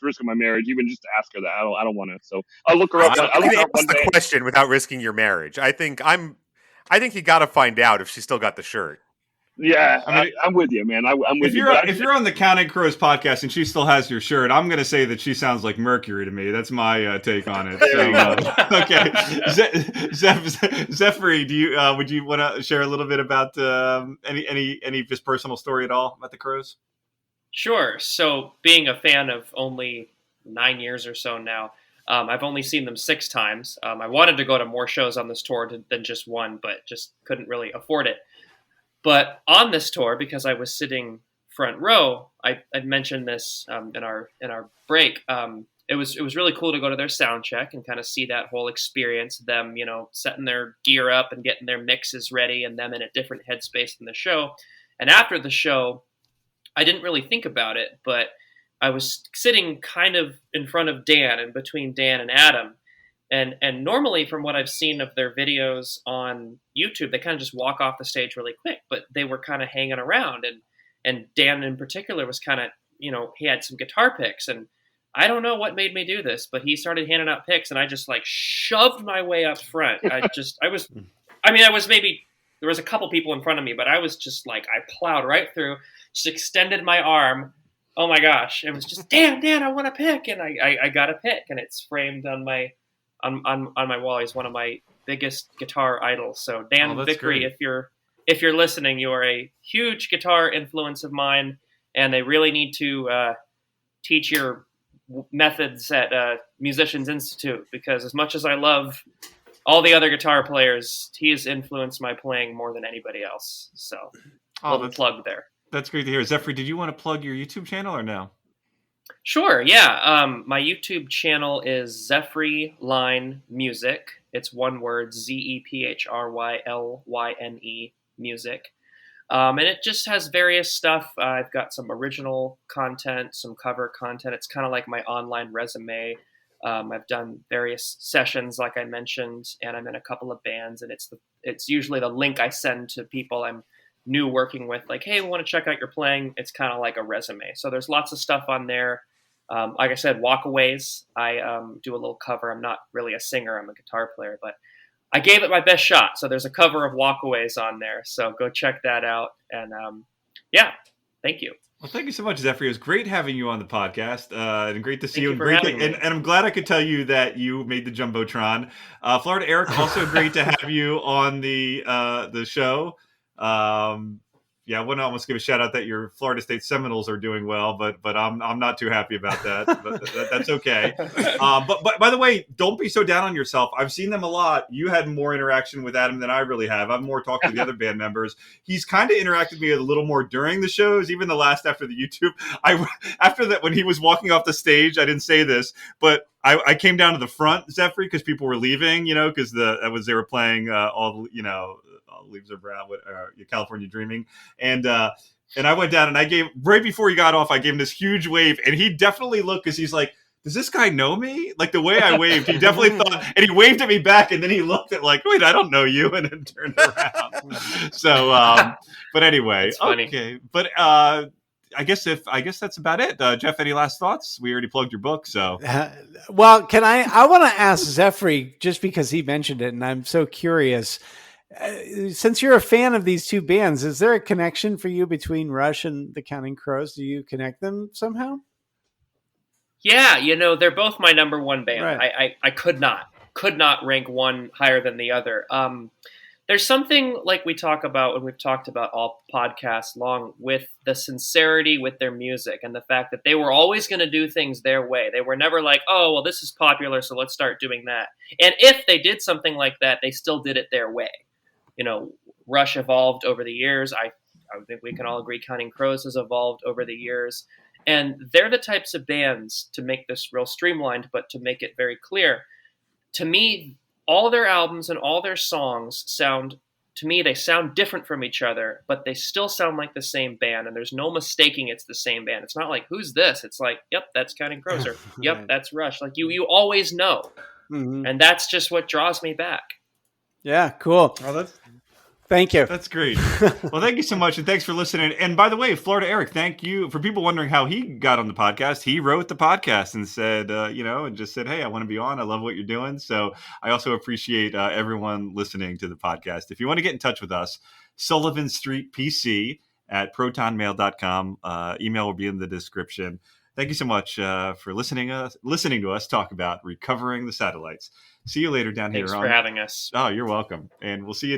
D: risking my marriage, even just to ask her that. I don't want to. So I'll look her up.
B: I look her up one day. The question without risking your marriage. I think you got to find out if she still got the shirt.
D: Yeah, I'm with you, man. I'm with you.
F: If you're on the Counting Crows podcast and she still has your shirt, I'm going to say that she sounds like Mercury to me. That's my take on it. So, okay, Zephry, would you want to share a little bit about any of his personal story at all about the Crows?
E: Sure. So, being a fan of only 9 years or so now, I've only seen them 6 times. I wanted to go to more shows on this tour than just one, but just couldn't really afford it. But on this tour, because I was sitting front row, I'd mentioned this in our break. It was really cool to go to their sound check and kind of see that whole experience. Them, setting their gear up and getting their mixes ready, and them in a different headspace than the show. And after the show, I didn't really think about it, but I was sitting kind of in front of Dan and between Dan and Adam. And normally, from what I've seen of their videos on YouTube, they kind of just walk off the stage really quick. But they were kind of hanging around, and Dan in particular was kind of, he had some guitar picks, and I don't know what made me do this, but he started handing out picks, and I just like shoved my way up front. There was a couple people in front of me, but I was just like, I plowed right through, just extended my arm. Oh my gosh! It was just Dan, I want a pick, and I got a pick, and it's framed on my wall. He's one of my biggest guitar idols. So Dan Vickery, if you're listening, you are a huge guitar influence of mine, and they really need to teach your methods at Musicians Institute, because as much as I love all the other guitar players, he has influenced my playing more than anybody else. So little plug there.
F: That's great to hear. Zephry, did you want to plug your YouTube channel or no?
E: Sure, yeah. My YouTube channel is Zephry Line Music. It's one word, ZEPHRYLYNE Music. And it just has various stuff. I've got some original content, some cover content. It's kind of like my online resume. I've done various sessions, like I mentioned, and I'm in a couple of bands. And it's usually the link I send to people I'm new working with, like, hey, we want to check out your playing. It's kind of like a resume. So there's lots of stuff on there. Like I said, Walkaways, I do a little cover. I'm not really a singer. I'm a guitar player, but I gave it my best shot. So there's a cover of Walkaways on there. So go check that out. And yeah, thank you.
F: Well, thank you so much, Zephry. It was great having you on the podcast, and great to see
E: Thank
F: you.
E: you for having me.
F: And I'm glad I could tell you that you made the jumbotron. Florida Eric, also great to have you on the show. Yeah, I want to almost give a shout out that your Florida State Seminoles are doing well, but I'm not too happy about that. But that's okay. But by the way, don't be so down on yourself. I've seen them a lot. You had more interaction with Adam than I really have. I've more talked to the other band members. He's kind of interacted with me a little more during the shows, even the last after the YouTube. After that, when he was walking off the stage, I didn't say this, but I came down to the front, Zephry, because people were leaving, because they were playing all Leaves Are Brown, California Dreaming, and I went down and I gave, right before he got off, I gave him this huge wave, and he definitely looked, because he's like, does this guy know me? Like the way I waved, he definitely thought, and he waved at me back, and then he looked at like, wait, I don't know you, and then turned around. So, but anyway, okay, but I guess that's about it. Geoff, any last thoughts? We already plugged your book, so.
C: Well, I want to ask Zephry, just because he mentioned it, and I'm so curious. Since you're a fan of these two bands, is there a connection for you between Rush and the Counting Crows? Do you connect them somehow?
E: Yeah, they're both my number one band.
C: Right.
E: I could not rank one higher than the other. There's something like we talk about when we've talked about all podcasts long, with the sincerity with their music and the fact that they were always going to do things their way. They were never like, oh, well, this is popular, so let's start doing that. And if they did something like that, they still did it their way. Rush evolved over the years. I think we can all agree Counting Crows has evolved over the years. And they're the types of bands, to make this real streamlined, but to make it very clear, to me, all their albums and all their songs sound different from each other, but they still sound like the same band, and there's no mistaking it's the same band. It's not like, who's this? It's like, yep, that's Counting Crows, or yep,
C: Right.
E: that's Rush. Like you always know.
C: Mm-hmm.
E: And that's just what draws me back.
C: Yeah, cool.
F: Oh,
C: Thank you.
F: That's great. Well, thank you so much, and thanks for listening. And by the way, Florida Eric, thank you. For people wondering how he got on the podcast, he wrote the podcast and said, and just said, hey, I want to be on. I love what you're doing. So I also appreciate everyone listening to the podcast. If you want to get in touch with us, Sullivan Street PC at protonmail.com. Email will be in the description. Thank you so much for listening to us talk about recovering the satellites. See you later down
E: Thanks
F: here.
E: for having us.
F: Oh, you're welcome. And we'll see you